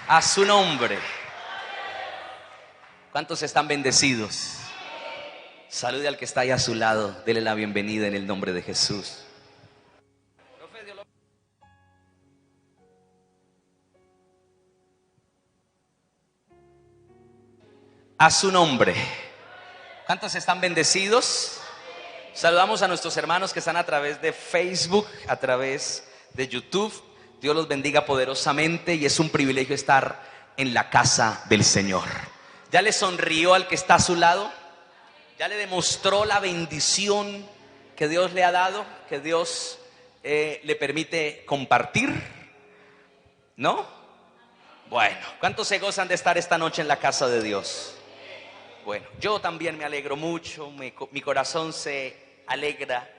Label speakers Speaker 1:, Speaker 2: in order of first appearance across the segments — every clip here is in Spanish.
Speaker 1: A su nombre. ¿Cuántos están bendecidos? Salude al que está ahí a su lado. Dele la bienvenida en el nombre de Jesús. A su nombre. ¿Cuántos están bendecidos? Saludamos a nuestros hermanos que están a través de Facebook, a través de YouTube. Dios los bendiga poderosamente y es un privilegio estar en la casa del Señor. ¿Ya le sonrió al que está a su lado? ¿Ya le demostró la bendición que Dios le ha dado? Que Dios le permite compartir, ¿no? Bueno, ¿cuántos se gozan de estar esta noche en la casa de Dios? Bueno, yo también me alegro mucho, mi corazón se alegra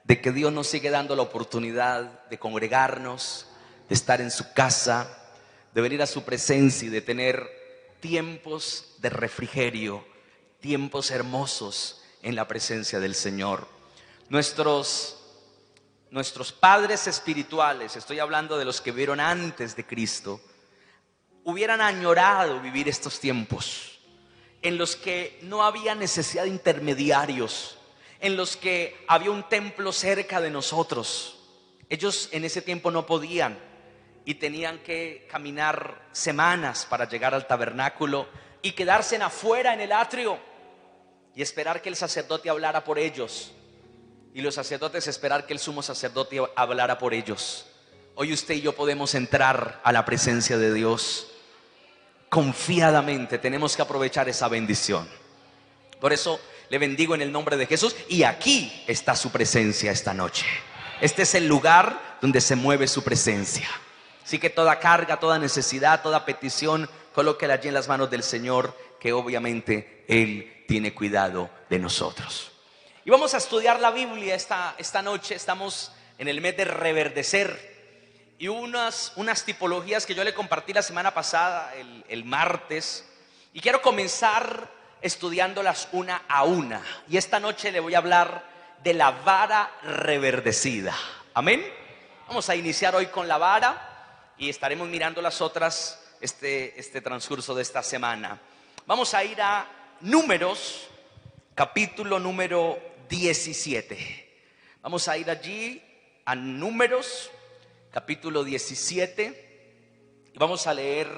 Speaker 1: de que Dios nos sigue dando la oportunidad de congregarnos, de estar en su casa, de venir a su presencia y de tener tiempos de refrigerio, tiempos hermosos en la presencia del Señor. Nuestros padres espirituales, estoy hablando de los que vivieron antes de Cristo, hubieran añorado vivir estos tiempos en los que no había necesidad de intermediarios, en los que había un templo cerca de nosotros. Ellos en ese tiempo no podían y tenían que caminar semanas para llegar al tabernáculo y quedarse afuera en el atrio y esperar que el sacerdote hablara por ellos, y los sacerdotes esperar que el sumo sacerdote hablara por ellos. Hoy usted y yo podemos entrar a la presencia de Dios confiadamente. Tenemos que aprovechar esa bendición. Por eso le bendigo en el nombre de Jesús. Y aquí está su presencia esta noche. Este es el lugar donde se mueve su presencia. Así que toda carga, toda necesidad, toda petición, colóquela allí en las manos del Señor, que obviamente Él tiene cuidado de nosotros. Y vamos a estudiar la Biblia esta noche. Estamos en el mes de reverdecer. Y unas tipologías que yo le compartí la semana pasada, el martes, y quiero comenzar estudiándolas una a una. Y esta noche le voy a hablar de la vara reverdecida. Amén. Vamos a iniciar hoy con la vara y estaremos mirando las otras este transcurso de esta semana. Vamos a ir a Números, capítulo número 17. Vamos a ir allí a Números, capítulo 17, y vamos a leer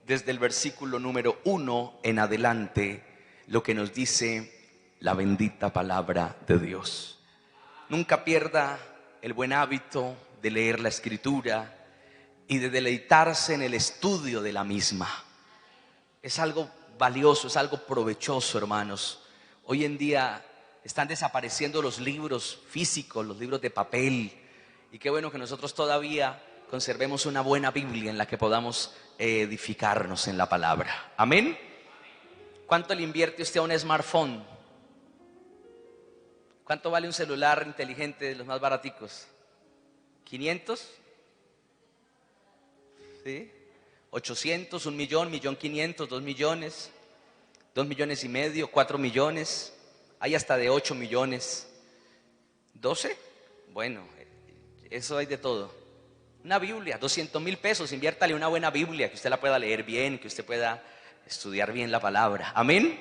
Speaker 1: desde el versículo número 1 en adelante lo que nos dice la bendita palabra de Dios. Nunca pierda el buen hábito de leer la Escritura y de deleitarse en el estudio de la misma. Es algo valioso, es algo provechoso, hermanos. Hoy en día están desapareciendo los libros físicos, los libros de papel. Y qué bueno que nosotros todavía conservemos una buena Biblia en la que podamos edificarnos en la palabra. Amén. ¿Cuánto le invierte usted a un smartphone? ¿Cuánto vale un celular inteligente de los más baraticos? ¿500? ¿Sí? 800, 1 millón, 1.500.000, 2 millones, 2 millones y medio, 4 millones. Hay hasta de 8 millones. ¿12? Bueno, eso hay de todo. Una Biblia, 200,000 pesos, inviértale una buena Biblia, que usted la pueda leer bien, que usted pueda estudiar bien la palabra. Amén.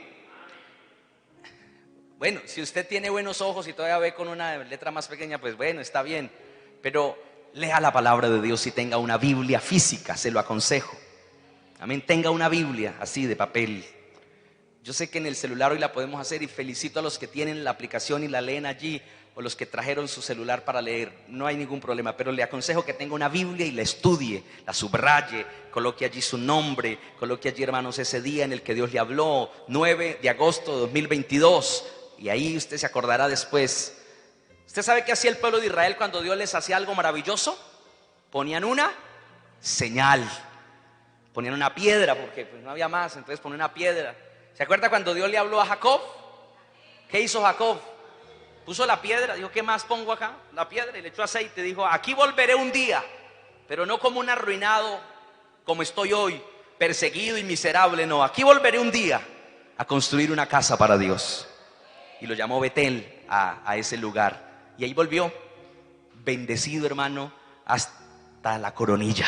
Speaker 1: Bueno, si usted tiene buenos ojos y todavía ve con una letra más pequeña, pues bueno, está bien. Pero lea la palabra de Dios y tenga una Biblia física, se lo aconsejo. Amén, tenga una Biblia así de papel. Yo sé que en el celular hoy la podemos hacer y felicito a los que tienen la aplicación y la leen allí, o los que trajeron su celular para leer. No hay ningún problema, pero le aconsejo que tenga una Biblia y la estudie, la subraye, coloque allí su nombre, coloque allí, hermanos, ese día en el que Dios le habló, 9 de agosto de 2022, y ahí usted se acordará después. ¿Usted sabe qué hacía el pueblo de Israel cuando Dios les hacía algo maravilloso? Ponían una señal, ponían una piedra, porque pues no había más, entonces ponían una piedra. ¿Se acuerda cuando Dios le habló a Jacob? ¿Qué hizo Jacob? Puso la piedra, dijo, ¿qué más pongo acá? La piedra, y le echó aceite, dijo, aquí volveré un día, pero no como un arruinado, como estoy hoy, perseguido y miserable, no, aquí volveré un día a construir una casa para Dios. Y lo llamó Betel a ese lugar, y ahí volvió, bendecido, hermano, hasta la coronilla.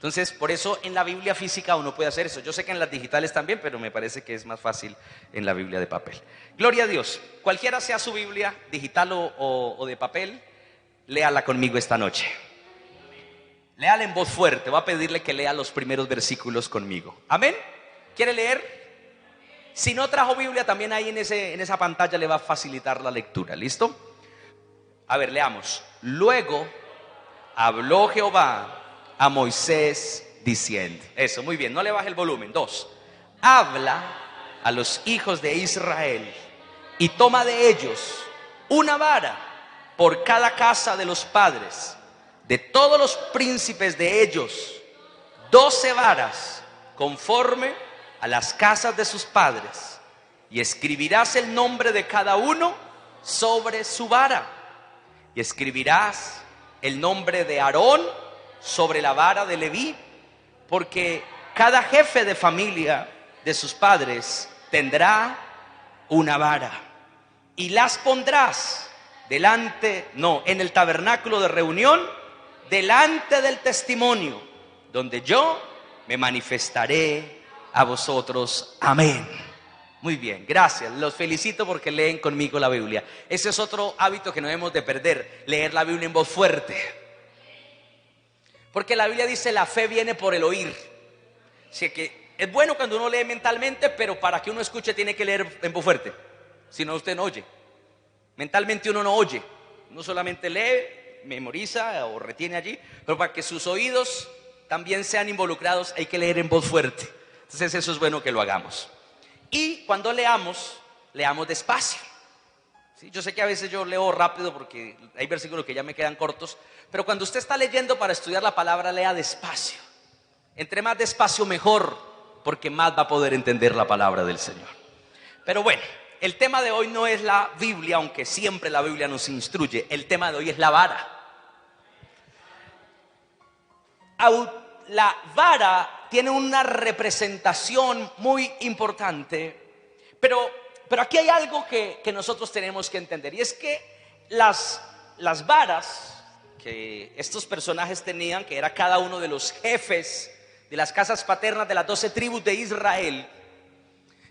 Speaker 1: Entonces, por eso en la Biblia física uno puede hacer eso. Yo sé que en las digitales también, pero me parece que es más fácil en la Biblia de papel. Gloria a Dios. Cualquiera sea su Biblia, digital o de papel, léala conmigo esta noche. Léala en voz fuerte. Voy a pedirle que lea los primeros versículos conmigo. ¿Amén? ¿Quiere leer? Si no trajo Biblia, también ahí en esa pantalla le va a facilitar la lectura. ¿Listo? A ver, leamos. Luego habló Jehová a Moisés diciendo. Eso, muy bien, no le baje el volumen. 2. Habla a los hijos de Israel y toma de ellos una vara por cada casa de los padres de todos los príncipes de ellos, 12 varas conforme a las casas de sus padres, y escribirás el nombre de cada uno sobre su vara, y escribirás el nombre de Aarón sobre la vara de Leví, porque cada jefe de familia de sus padres tendrá una vara, y las pondrás en el tabernáculo de reunión, delante del testimonio, donde yo me manifestaré a vosotros. Amén. Muy bien, gracias. Los felicito porque leen conmigo la Biblia. Ese es otro hábito que no debemos de perder, leer la Biblia en voz fuerte. Porque la Biblia dice: la fe viene por el oír. Así que es bueno cuando uno lee mentalmente, pero para que uno escuche tiene que leer en voz fuerte. Si no, usted no oye. Mentalmente uno no oye. Uno solamente lee, memoriza o retiene allí, pero para que sus oídos también sean involucrados hay que leer en voz fuerte. Entonces eso es bueno que lo hagamos. Y cuando leamos despacio. ¿Sí? Yo sé que a veces yo leo rápido porque hay versículos que ya me quedan cortos, pero cuando usted está leyendo para estudiar la palabra, lea despacio. Entre más despacio mejor, porque más va a poder entender la palabra del Señor. Pero bueno, el tema de hoy no es la Biblia, aunque siempre la Biblia nos instruye. El tema de hoy es la vara. La vara tiene una representación muy importante, pero aquí hay algo que nosotros tenemos que entender, y es que las varas que estos personajes tenían, que era cada uno de los jefes de las casas paternas de las 12 tribus de Israel,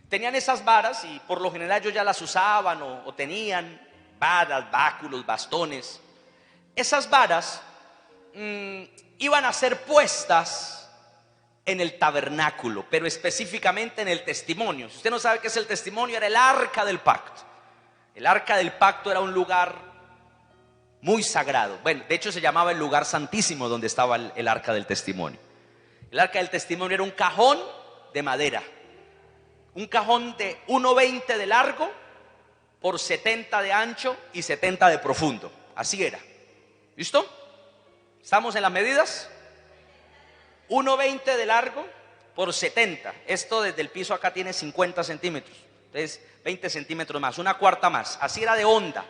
Speaker 1: tenían esas varas, y por lo general ellos ya las usaban o tenían varas, báculos, bastones. Esas varas iban a ser puestas en el tabernáculo, pero específicamente en el testimonio. Si usted no sabe qué es el testimonio, era el arca del pacto. El arca del pacto era un lugar muy sagrado. Bueno, de hecho se llamaba el lugar santísimo donde estaba el arca del testimonio. El arca del testimonio era un cajón de madera, un cajón de 1,20 de largo por 70 de ancho y 70 de profundo. Así era. ¿Listo? ¿Estamos en las medidas? 1,20 de largo por 70. Esto desde el piso acá tiene 50 centímetros. Entonces 20 centímetros más, una cuarta más. Así era de honda.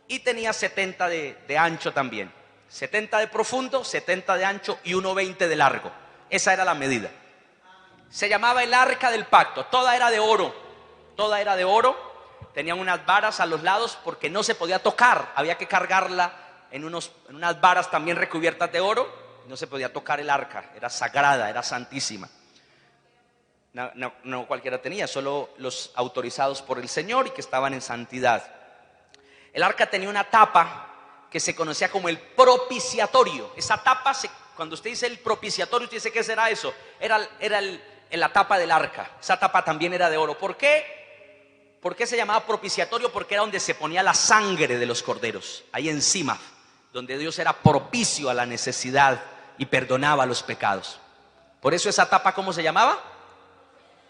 Speaker 1: Y tenía 70 de ancho también. 70 de profundo, 70 de ancho y 1,20 de largo. Esa era la medida. Se llamaba el arca del pacto. Toda era de oro. Toda era de oro. Tenían unas varas a los lados porque no se podía tocar. Había que cargarla en unas varas también recubiertas de oro. No se podía tocar el arca. Era sagrada, era santísima. No cualquiera tenía, solo los autorizados por el Señor y que estaban en santidad. El arca tenía una tapa que se conocía como el propiciatorio. Esa tapa, cuando usted dice el propiciatorio, usted dice: ¿qué será eso? Era la tapa del arca. Esa tapa también era de oro. ¿Por qué? ¿Por qué se llamaba propiciatorio? Porque era donde se ponía la sangre de los corderos, ahí encima, donde Dios era propicio a la necesidad y perdonaba los pecados. Por eso esa tapa, ¿cómo se llamaba?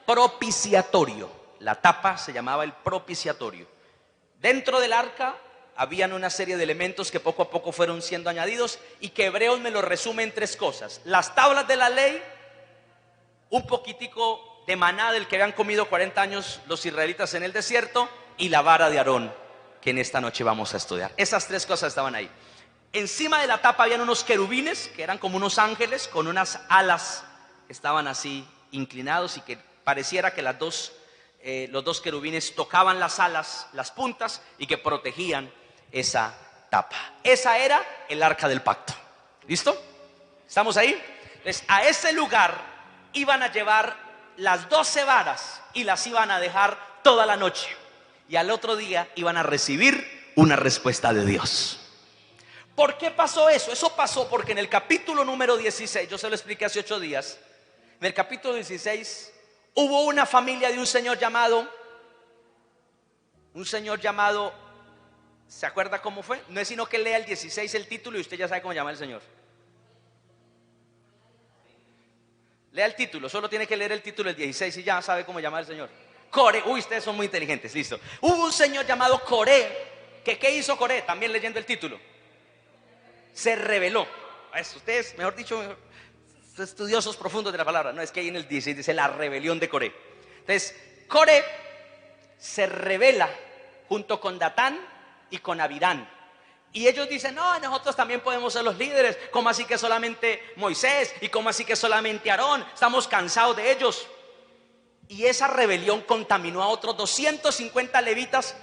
Speaker 1: Propiciatorio. La tapa se llamaba el propiciatorio. Dentro del arca habían una serie de elementos que poco a poco fueron siendo añadidos, y que Hebreos me lo resume en 3 cosas: las tablas de la ley, un poquitico de maná del que habían comido 40 años los israelitas en el desierto, y la vara de Aarón, que en esta noche vamos a estudiar. Esas 3 cosas estaban ahí. Encima de la tapa habían unos querubines, que eran como unos ángeles con unas alas que estaban así inclinados, y que pareciera que los dos querubines tocaban las alas, las puntas, y que protegían esa tapa. Esa era el arca del pacto. ¿Listo? ¿Estamos ahí? Entonces, a ese lugar iban a llevar las 12 varas y las iban a dejar toda la noche. Y al otro día iban a recibir una respuesta de Dios. ¿Por qué pasó eso? Eso pasó porque en el capítulo número 16, yo se lo expliqué hace 8 días, en el capítulo 16 hubo una familia de un señor llamado, ¿se acuerda cómo fue? No es sino que lea el 16 el título y usted ya sabe cómo llama el señor. Lea el título, solo tiene que leer el título del 16 y ya sabe cómo llama el señor. Coré, uy, ustedes son muy inteligentes, listo. Hubo un señor llamado Coré, que ¿qué hizo Coré? También leyendo el título. Se rebeló. Ustedes, mejor dicho, estudiosos profundos de la palabra. No, es que ahí en el 16 dice la rebelión de Coré. Entonces, Coré se rebela junto con Datán y con Abirán. Y ellos dicen, no, nosotros también podemos ser los líderes. ¿Cómo así que solamente Moisés? ¿Y cómo así que solamente Aarón? Estamos cansados de ellos. Y esa rebelión contaminó a otros 250 levitas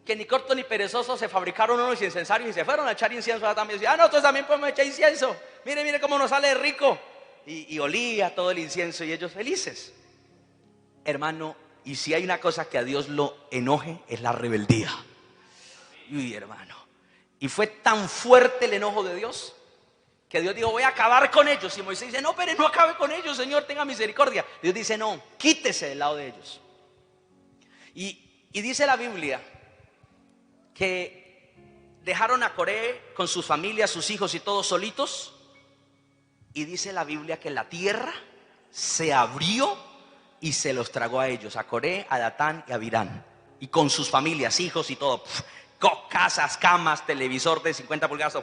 Speaker 1: que ni corto ni perezoso se fabricaron unos incensarios y se fueron a echar incienso a también. Nosotros también podemos echar incienso. Mire cómo nos sale rico. Y olía todo el incienso y ellos felices. Hermano, y si hay una cosa que a Dios lo enoje, es la rebeldía. Uy, hermano. Y fue tan fuerte el enojo de Dios que Dios dijo, voy a acabar con ellos. Y Moisés dice, no, pero no acabe con ellos, Señor, tenga misericordia. Dios dice, no, quítese del lado de ellos. Y dice la Biblia que dejaron a Coré con sus familias, sus hijos y todos solitos. Y dice la Biblia que la tierra se abrió y se los tragó a ellos, a Coré, a Datán y a Abirán. Y con sus familias, hijos y todo. Casas, camas, televisor de 50 pulgadas.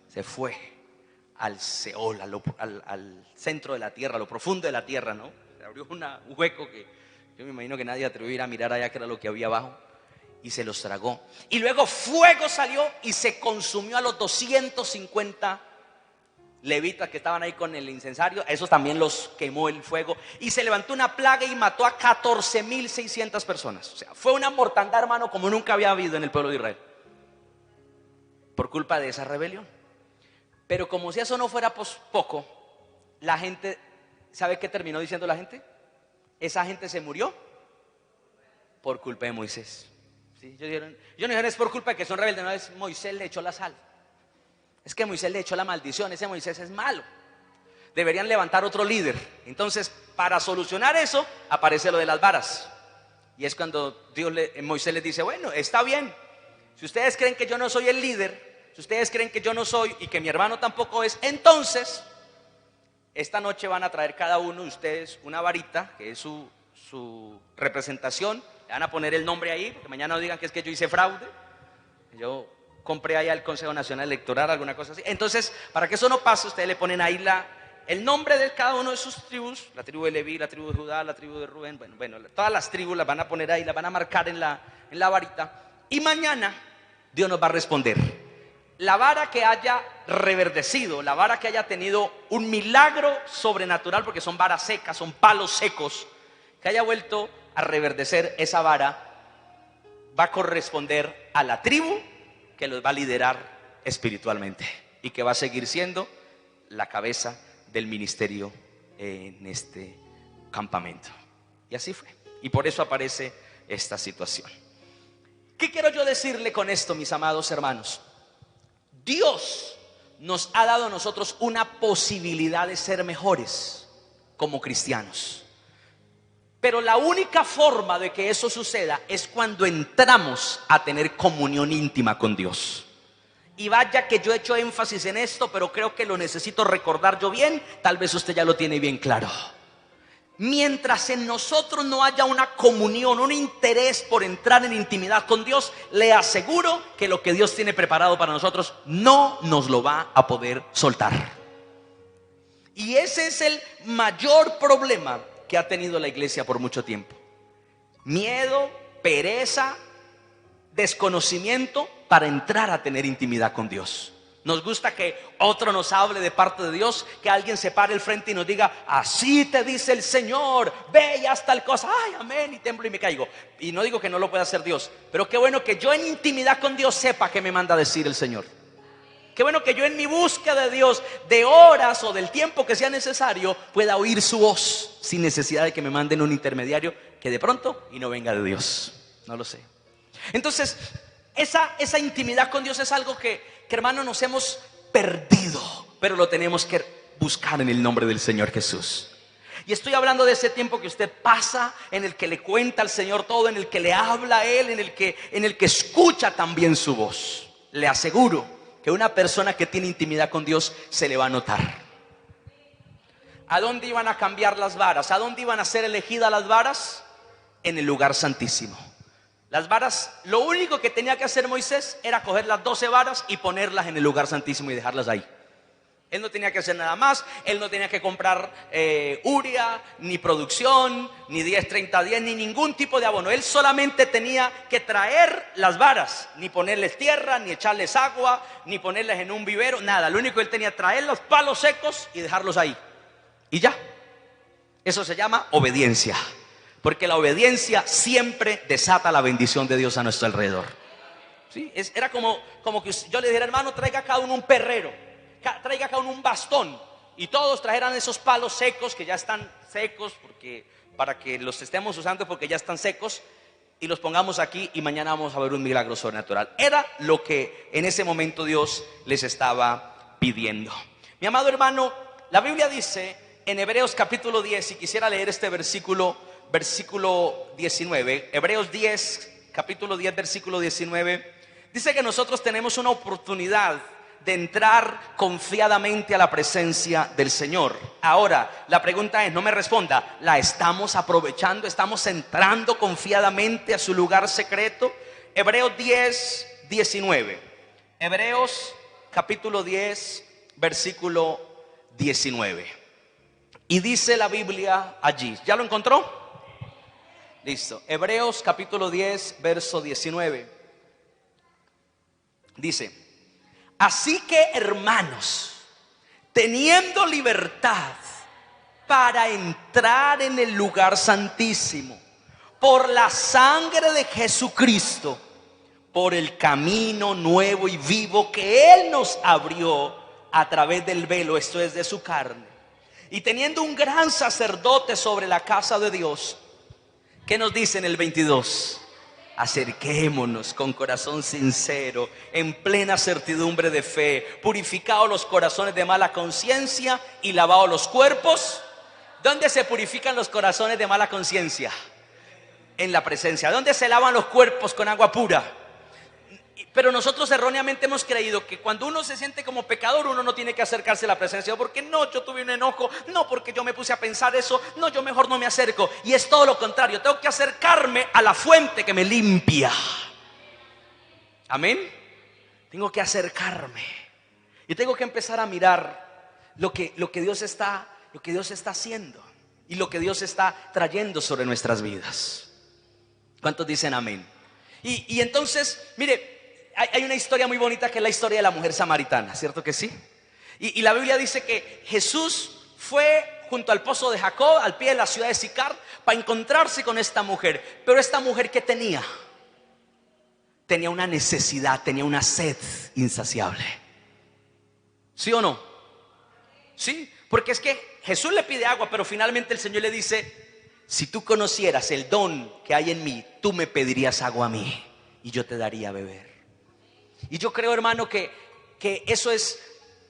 Speaker 1: Se fue al Seol, al centro de la tierra, a lo profundo de la tierra, ¿no? Se abrió un hueco que yo me imagino que nadie atrevió a ir a mirar allá que era lo que había abajo. Y se los tragó. Y luego fuego salió y se consumió a los 250 levitas que estaban ahí con el incensario. A esos también los quemó el fuego. Y se levantó una plaga y mató a 14.600 personas. O sea, fue una mortandad, hermano, como nunca había habido en el pueblo de Israel. Por culpa de esa rebelión. Pero como si eso no fuera poco, la gente, ¿sabe qué terminó diciendo la gente? Esa gente se murió por culpa de Moisés. ¿Sí? Yo no dijeron es por culpa de que son rebeldes, no, es Moisés le echó la sal. Es que Moisés le echó la maldición, ese Moisés es malo. Deberían levantar otro líder. Entonces, para solucionar eso, aparece lo de las varas. Y es cuando Moisés les dice, bueno, está bien. Si ustedes creen que yo no soy el líder, si ustedes creen que yo no soy y que mi hermano tampoco es, entonces, esta noche van a traer cada uno de ustedes una varita, que es su representación. Le van a poner el nombre ahí, porque mañana no digan que es que yo hice fraude. Yo compré allá el Consejo Nacional Electoral, alguna cosa así. Entonces, para que eso no pase, ustedes le ponen ahí el nombre de cada uno de sus tribus, la tribu de Leví, la tribu de Judá, la tribu de Rubén, bueno, todas las tribus las van a poner ahí, las van a marcar en la varita. Y mañana Dios nos va a responder. La vara que haya reverdecido, la vara que haya tenido un milagro sobrenatural, porque son varas secas, son palos secos, que haya vuelto a reverdecer, esa vara va a corresponder a la tribu que los va a liderar espiritualmente y que va a seguir siendo la cabeza del ministerio en este campamento. Y así fue. Y por eso aparece esta situación. ¿Qué quiero yo decirle con esto, mis amados hermanos? Dios nos ha dado a nosotros una posibilidad de ser mejores como cristianos. Pero la única forma de que eso suceda es cuando entramos a tener comunión íntima con Dios. Y vaya que yo he hecho énfasis en esto, pero creo que lo necesito recordar yo bien. Tal vez usted ya lo tiene bien claro. Mientras en nosotros no haya una comunión, un interés por entrar en intimidad con Dios, le aseguro que lo que Dios tiene preparado para nosotros no nos lo va a poder soltar. Y ese es el mayor problema que ha tenido la iglesia por mucho tiempo. Miedo, pereza, desconocimiento para entrar a tener intimidad con Dios. Nos gusta que otro nos hable de parte de Dios, que alguien se pare al frente y nos diga, así te dice el Señor, ve y haz tal cosa, ay, amén, y temblo y me caigo. Y no digo que no lo pueda hacer Dios, pero qué bueno que yo en intimidad con Dios sepa qué me manda a decir el Señor. Qué bueno que yo en mi búsqueda de Dios, de horas o del tiempo que sea necesario, pueda oír su voz sin necesidad de que me manden un intermediario que de pronto y no venga de Dios. No lo sé. Entonces, esa intimidad con Dios es algo que hermano nos hemos perdido, pero lo tenemos que buscar en el nombre del Señor Jesús. Y estoy hablando de ese tiempo que usted pasa, en el que le cuenta al Señor todo, en el que le habla a Él, en el que escucha también su voz. Le aseguro que una persona que tiene intimidad con Dios se le va a notar. ¿A dónde iban a cambiar las varas? ¿A dónde iban a ser elegidas las varas? En el lugar santísimo. Las varas, lo único que tenía que hacer Moisés era coger las 12 varas y ponerlas en el lugar santísimo y dejarlas ahí. Él no tenía que hacer nada más. Él no tenía que comprar uria, ni producción, ni 10, 30, 10, ni ningún tipo de abono. Él solamente tenía que traer las varas, ni ponerles tierra, ni echarles agua, ni ponerles en un vivero, nada. Lo único que él tenía, traer los palos secos y dejarlos ahí. Y ya. Eso se llama obediencia. Porque la obediencia siempre desata la bendición de Dios a nuestro alrededor. ¿Sí? Era como que yo le dijera, hermano, traiga a cada uno un perrero, traiga a cada uno un bastón, y todos trajeran esos palos secos que ya están secos, porque para que los estemos usando porque ya están secos, y los pongamos aquí y mañana vamos a ver un milagro sobrenatural. Era lo que en ese momento Dios les estaba pidiendo. Mi amado hermano, la Biblia dice en Hebreos capítulo 10, y quisiera leer este versículo 19, Hebreos 10, capítulo 10, versículo 19, dice que nosotros tenemos una oportunidad de entrar confiadamente a la presencia del Señor. Ahora, la pregunta es, no me responda, ¿la estamos aprovechando? ¿Estamos entrando confiadamente a su lugar secreto? Hebreos 10, 19. Hebreos capítulo 10, versículo 19. Y dice la Biblia allí, ¿ya lo encontró? Listo. Hebreos capítulo 10, verso 19. Dice: así que, hermanos, teniendo libertad para entrar en el lugar santísimo por la sangre de Jesucristo, por el camino nuevo y vivo que Él nos abrió a través del velo, esto es, de su carne, y teniendo un gran sacerdote sobre la casa de Dios, ¿qué nos dice en el 22? Acerquémonos con corazón sincero, en plena certidumbre de fe, purificados los corazones de mala conciencia y lavados los cuerpos. ¿Dónde se purifican los corazones de mala conciencia? En la presencia. ¿Dónde se lavan los cuerpos con agua pura? Pero nosotros erróneamente hemos creído que cuando uno se siente como pecador, uno no tiene que acercarse a la presencia. Porque no, yo tuve un enojo, no, porque yo me puse a pensar eso, no, yo mejor no me acerco. Y es todo lo contrario, tengo que acercarme a la fuente que me limpia. Amén. Tengo que acercarme y tengo que empezar a mirar lo que Dios está haciendo y lo que Dios está trayendo sobre nuestras vidas. ¿Cuántos dicen amén? Y entonces, mire, hay una historia muy bonita que es la historia de la mujer samaritana, ¿cierto que sí? Y la Biblia dice que Jesús fue junto al pozo de Jacob, al pie de la ciudad de Sicar, para encontrarse con esta mujer. Pero esta mujer, ¿qué tenía? Tenía una necesidad, tenía una sed insaciable. ¿Sí o no? Sí, porque es que Jesús le pide agua, pero finalmente el Señor le dice: si tú conocieras el don que hay en mí, tú me pedirías agua a mí y yo te daría a beber. Y yo creo, hermano, que eso es.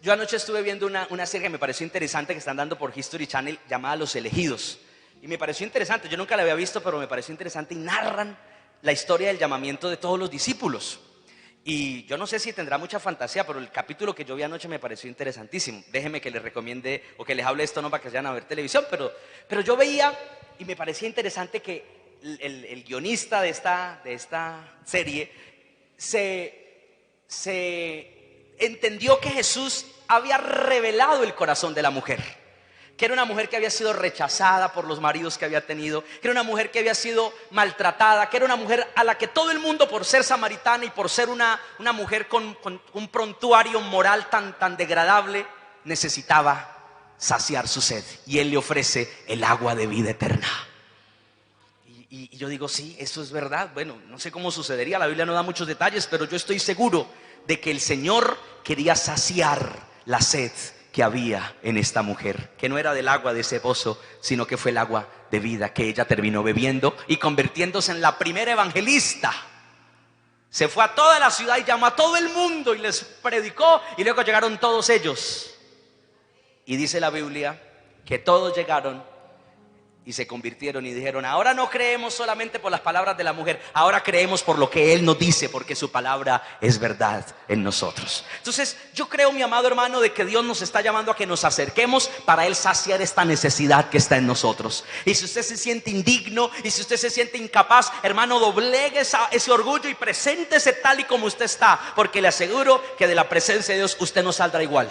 Speaker 1: Yo anoche estuve viendo una serie que me pareció interesante, que están dando por History Channel, llamada Los Elegidos. Y me pareció interesante, yo nunca la había visto, pero me pareció interesante. Y narran la historia del llamamiento de todos los discípulos. Y yo no sé si tendrá mucha fantasía, pero el capítulo que yo vi anoche me pareció interesantísimo. Déjenme que les recomiende o que les hable esto, no para que vayan a ver televisión, pero yo veía y me parecía interesante que el guionista de esta serie se entendió que Jesús había revelado el corazón de la mujer, que era una mujer que había sido rechazada por los maridos que había tenido, que era una mujer que había sido maltratada, que era una mujer a la que todo el mundo, por ser samaritana y por ser una mujer con un prontuario moral tan degradable, necesitaba saciar su sed. Y Él le ofrece el agua de vida eterna. Y yo digo, sí, eso es verdad. Bueno, no sé cómo sucedería, la Biblia no da muchos detalles, pero yo estoy seguro de que el Señor quería saciar la sed que había en esta mujer, que no era del agua de ese pozo, sino que fue el agua de vida que ella terminó bebiendo y convirtiéndose en la primera evangelista. Se fue a toda la ciudad y llamó a todo el mundo y les predicó, y luego llegaron todos ellos. Y dice la Biblia que todos llegaron y se convirtieron y dijeron: ahora no creemos solamente por las palabras de la mujer, ahora creemos por lo que Él nos dice, porque su palabra es verdad en nosotros. Entonces yo creo, mi amado hermano, de que Dios nos está llamando a que nos acerquemos para Él saciar esta necesidad que está en nosotros. Y si usted se siente indigno, y si usted se siente incapaz, hermano, doblegue ese orgullo y preséntese tal y como usted está, porque le aseguro que de la presencia de Dios usted no saldrá igual.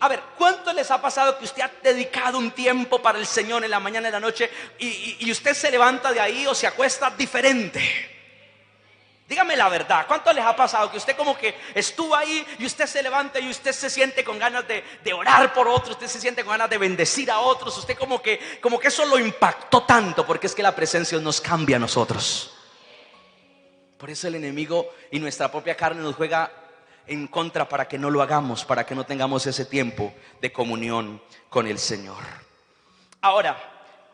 Speaker 1: A ver, ¿cuánto les ha pasado que usted ha dedicado un tiempo para el Señor en la mañana y en la noche y usted se levanta de ahí o se acuesta diferente? Dígame la verdad, ¿cuánto les ha pasado que usted como que estuvo ahí y usted se levanta y usted se siente con ganas de orar por otros, usted se siente con ganas de bendecir a otros, usted como que eso lo impactó tanto, porque es que la presencia nos cambia a nosotros? Por eso el enemigo y nuestra propia carne nos juega en contra para que no lo hagamos, para que no tengamos ese tiempo de comunión con el Señor. Ahora,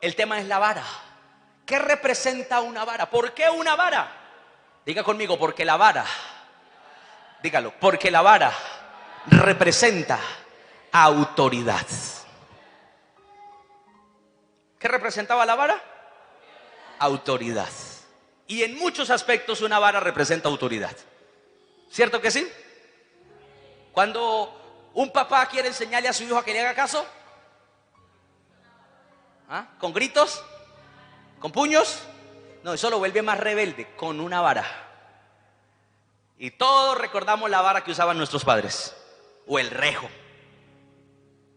Speaker 1: el tema es la vara. ¿Qué representa una vara? ¿Por qué una vara? Diga conmigo: porque la vara, dígalo, porque la vara representa autoridad. ¿Qué representaba la vara? Autoridad. Y en muchos aspectos una vara representa autoridad. ¿Cierto que sí? Cuando un papá quiere enseñarle a su hijo a que le haga caso, ¿con gritos? ¿Con puños? No, eso lo vuelve más rebelde, con una vara. Y todos recordamos la vara que usaban nuestros padres, o el rejo.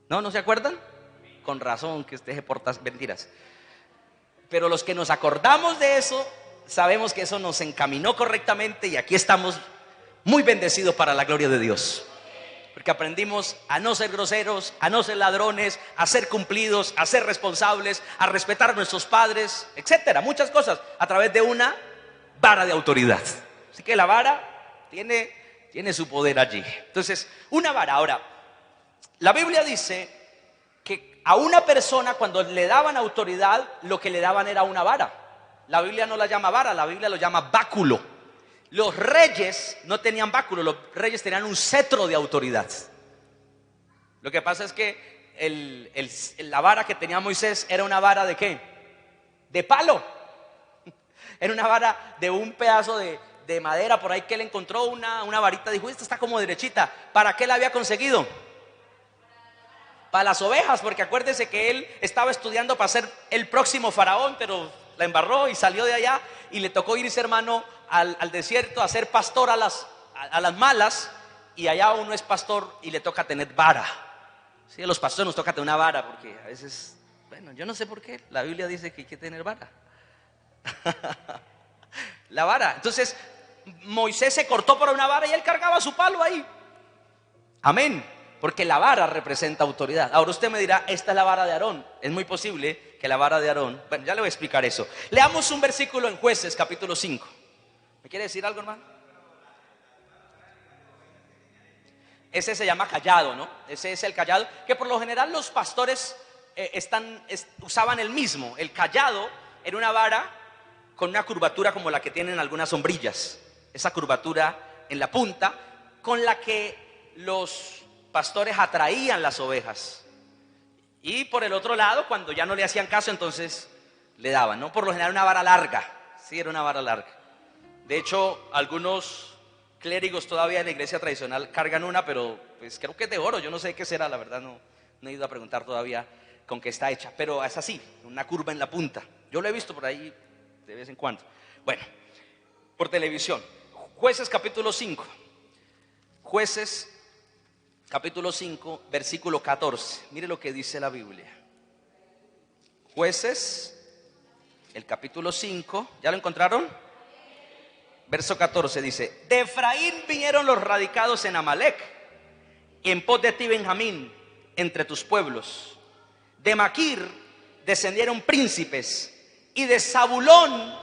Speaker 1: ¿No se acuerdan? Con razón que usted se porta mentiras. Pero los que nos acordamos de eso, sabemos que eso nos encaminó correctamente, y aquí estamos muy bendecidos para la gloria de Dios. Porque aprendimos a no ser groseros, a no ser ladrones, a ser cumplidos, a ser responsables, a respetar a nuestros padres, etcétera, muchas cosas, a través de una vara de autoridad. Así que la vara tiene su poder allí. Entonces, una vara. Ahora, la Biblia dice que a una persona, cuando le daban autoridad, lo que le daban era una vara. La Biblia no la llama vara, la Biblia lo llama báculo. Los reyes no tenían báculo, los reyes tenían un cetro de autoridad. Lo que pasa es que la vara que tenía Moisés era una vara ¿de qué? De palo. Era una vara de un pedazo de madera por ahí que él encontró, una varita. Dijo: esta está como derechita. ¿Para qué la había conseguido? Para las ovejas, porque acuérdese que él estaba estudiando para ser el próximo faraón, pero la embarró y salió de allá, y le tocó irse, hermano, al desierto a ser pastor a las malas, y allá uno es pastor y le toca tener vara. Sí, a los pastores nos toca tener una vara, porque a veces, bueno, yo no sé por qué la Biblia dice que hay que tener vara. La vara. Entonces Moisés se cortó por una vara y él cargaba su palo ahí. Amén. Porque la vara representa autoridad. Ahora usted me dirá: esta es la vara de Aarón. Es muy posible que la vara de Aarón, bueno, ya le voy a explicar eso. Leamos un versículo en Jueces capítulo 5. ¿Me quiere decir algo, hermano? Ese se llama cayado, ¿no? Ese es el cayado, que por lo general los pastores usaban el mismo. El cayado era una vara con una curvatura como la que tienen algunas sombrillas. Esa curvatura en la punta con la que los pastores atraían las ovejas. Y por el otro lado, cuando ya no le hacían caso, entonces le daban, ¿no? Por lo general una vara larga. Sí, era una vara larga. De hecho, algunos clérigos todavía en la iglesia tradicional cargan una, pero pues creo que es de oro. Yo no sé qué será, la verdad no he ido a preguntar todavía con qué está hecha. Pero es así, una curva en la punta. Yo lo he visto por ahí de vez en cuando. Bueno, por televisión. Jueces capítulo 5. Jueces capítulo 5, versículo 14. Mire lo que dice la Biblia. Jueces, el capítulo 5. ¿Ya lo encontraron? Verso 14 dice: de Efraín vinieron los radicados en Amalec, y en pos de ti Benjamín, entre tus pueblos. De Maquir descendieron príncipes, y de Zabulón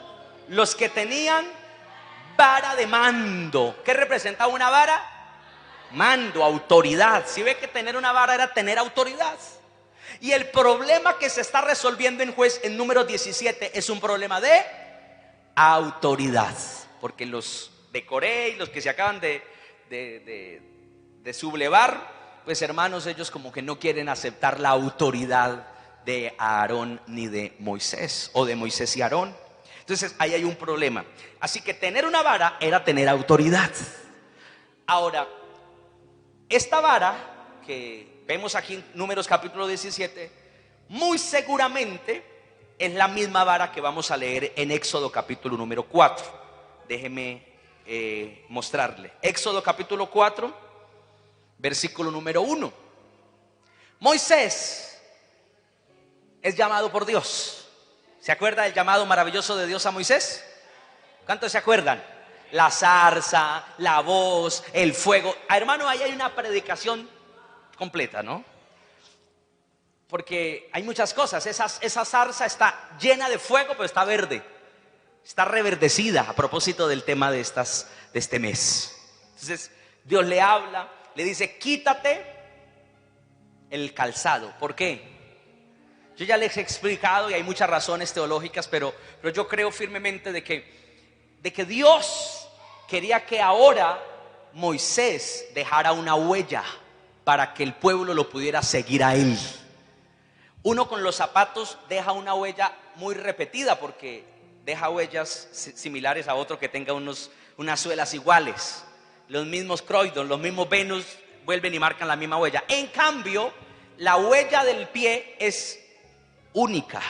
Speaker 1: los que tenían vara de mando. ¿Qué representa una vara? Mando, autoridad. Si ve que tener una vara era tener autoridad. Y el problema que se está resolviendo en Números 17 es un problema de autoridad. Porque los de Coré y los que se acaban de sublevar, pues hermanos, ellos como que no quieren aceptar la autoridad de Aarón ni de Moisés, o de Moisés y Aarón. Entonces ahí hay un problema. Así que tener una vara era tener autoridad. Ahora, esta vara que vemos aquí en Números capítulo 17, muy seguramente es la misma vara que vamos a leer en Éxodo capítulo número 4. Déjeme mostrarle. Éxodo capítulo 4, versículo número 1. Moisés es llamado por Dios. ¿Se acuerda del llamado maravilloso de Dios a Moisés? ¿Cuántos se acuerdan? La zarza, la voz, el fuego. Hermano, ahí hay una predicación completa, ¿no? Porque hay muchas cosas. Esa zarza está llena de fuego, pero está verde. Está reverdecida, a propósito del tema de este mes. Entonces Dios le habla, le dice: quítate el calzado. ¿Por qué? Yo ya les he explicado y hay muchas razones teológicas, pero yo creo firmemente de que Dios quería que ahora Moisés dejara una huella para que el pueblo lo pudiera seguir a él. Uno con los zapatos deja una huella muy repetida porque deja huellas similares a otro que tenga unas suelas iguales. Los mismos Croydon, los mismos Venus vuelven y marcan la misma huella. En cambio, la huella del pie es única.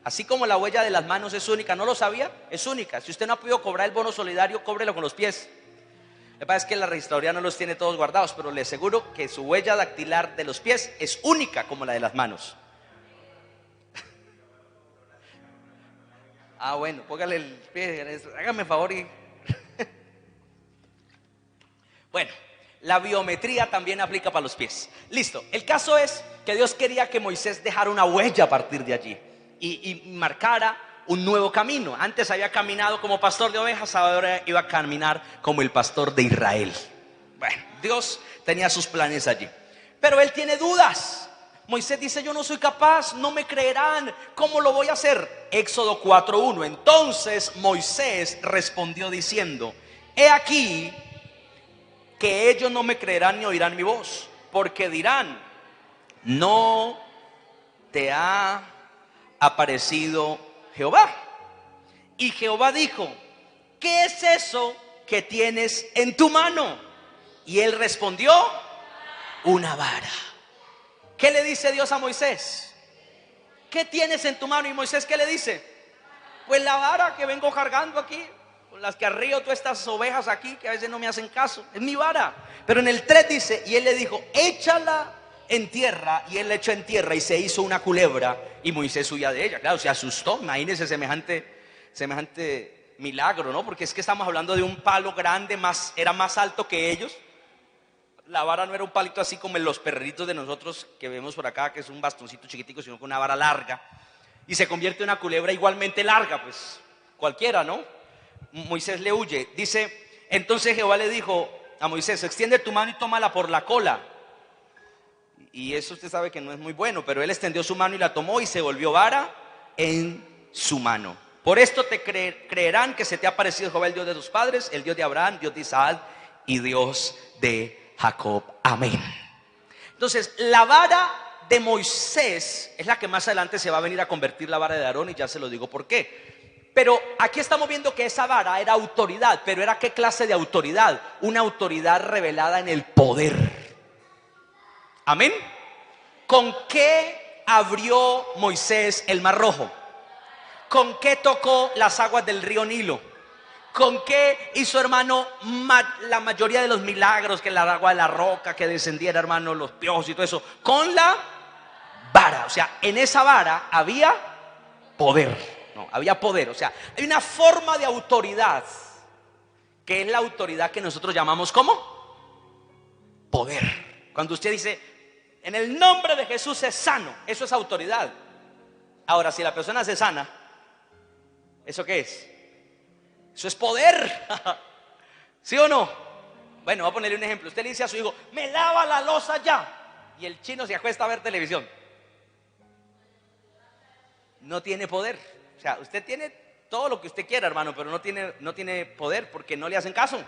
Speaker 1: Así como la huella de las manos es única. ¿No lo sabía? Es única. Si usted no ha podido cobrar el bono solidario, cóbrelo con los pies. Lo que pasa es que la registraduría no los tiene todos guardados, pero le aseguro que su huella dactilar de los pies es única como la de las manos. Ah, bueno, póngale el pie, hágame favor y... Bueno, la biometría también aplica para los pies. Listo, el caso es que Dios quería que Moisés dejara una huella a partir de allí y marcara un nuevo camino. Antes había caminado como pastor de ovejas, ahora iba a caminar como el pastor de Israel. Bueno, Dios tenía sus planes allí, pero él tiene dudas. Moisés dice: yo no soy capaz, no me creerán, ¿cómo lo voy a hacer? Éxodo 4:1. Entonces Moisés respondió diciendo: he aquí que ellos no me creerán ni oirán mi voz, porque dirán: no te ha aparecido Jehová. Y Jehová dijo: ¿qué es eso que tienes en tu mano? Y él respondió: una vara. ¿Qué le dice Dios a Moisés? ¿Qué tienes en tu mano? Y Moisés, ¿qué le dice? Pues la vara que vengo cargando aquí, con las que arrío todas estas ovejas aquí que a veces no me hacen caso, es mi vara. Pero en el 3 dice: y él le dijo: échala en tierra. Y él la echó en tierra y se hizo una culebra, y Moisés huía de ella. Claro, se asustó. Imagínense semejante milagro, ¿no? Porque es que estamos hablando de un palo grande, era más alto que ellos. La vara no era un palito así como en los perritos de nosotros que vemos por acá, que es un bastoncito chiquitico, sino con una vara larga. Y se convierte en una culebra igualmente larga, pues cualquiera, ¿no? Moisés le huye. Dice: entonces Jehová le dijo a Moisés: extiende tu mano y tómala por la cola. Y eso usted sabe que no es muy bueno, pero él extendió su mano y la tomó, y se volvió vara en su mano. Por esto te creerán que se te ha aparecido Jehová, el Dios de tus padres, el Dios de Abraham, Dios de Isaac y Dios de Jacob. Amén. Entonces, la vara de Moisés es la que más adelante se va a venir a convertir la vara de Aarón, y ya se lo digo por qué. Pero aquí estamos viendo que esa vara era autoridad. Pero ¿era qué clase de autoridad? Una autoridad revelada en el poder. Amén. ¿Con qué abrió Moisés el Mar Rojo? ¿Con qué tocó las aguas del río Nilo? ¿Con qué hizo, hermano, la mayoría de los milagros? Que el agua de la roca que descendiera, hermano, los piojos y todo eso. Con la vara. O sea, en esa vara había poder. No, había poder. O sea, hay una forma de autoridad, que es la autoridad que nosotros llamamos ¿cómo? Poder. Cuando usted dice: en el nombre de Jesús es sano, eso es autoridad. Ahora, si la persona se sana, ¿eso qué es? Eso es poder. ¿Sí o no? Bueno, voy a ponerle un ejemplo. Usted le dice a su hijo, me lava la loza ya. Y el chino se acuesta a ver televisión. No tiene poder. O sea, usted tiene todo lo que usted quiera, hermano, pero no tiene poder porque no le hacen caso.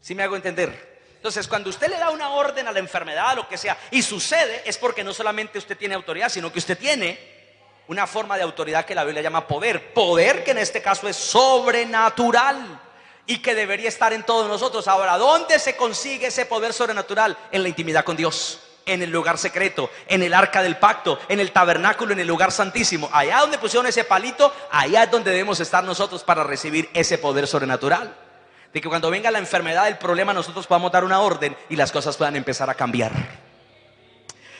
Speaker 1: ¿Sí me hago entender? Entonces, cuando usted le da una orden a la enfermedad, lo que sea, y sucede, es porque no solamente usted tiene autoridad, sino que usted tiene una forma de autoridad que la Biblia llama poder. Poder que en este caso es sobrenatural y que debería estar en todos nosotros. Ahora, ¿dónde se consigue ese poder sobrenatural? En la intimidad con Dios, en el lugar secreto, en el arca del pacto, en el tabernáculo, en el lugar santísimo. Allá donde pusieron ese palito, allá es donde debemos estar nosotros para recibir ese poder sobrenatural. De que cuando venga la enfermedad, el problema, nosotros podamos dar una orden y las cosas puedan empezar a cambiar.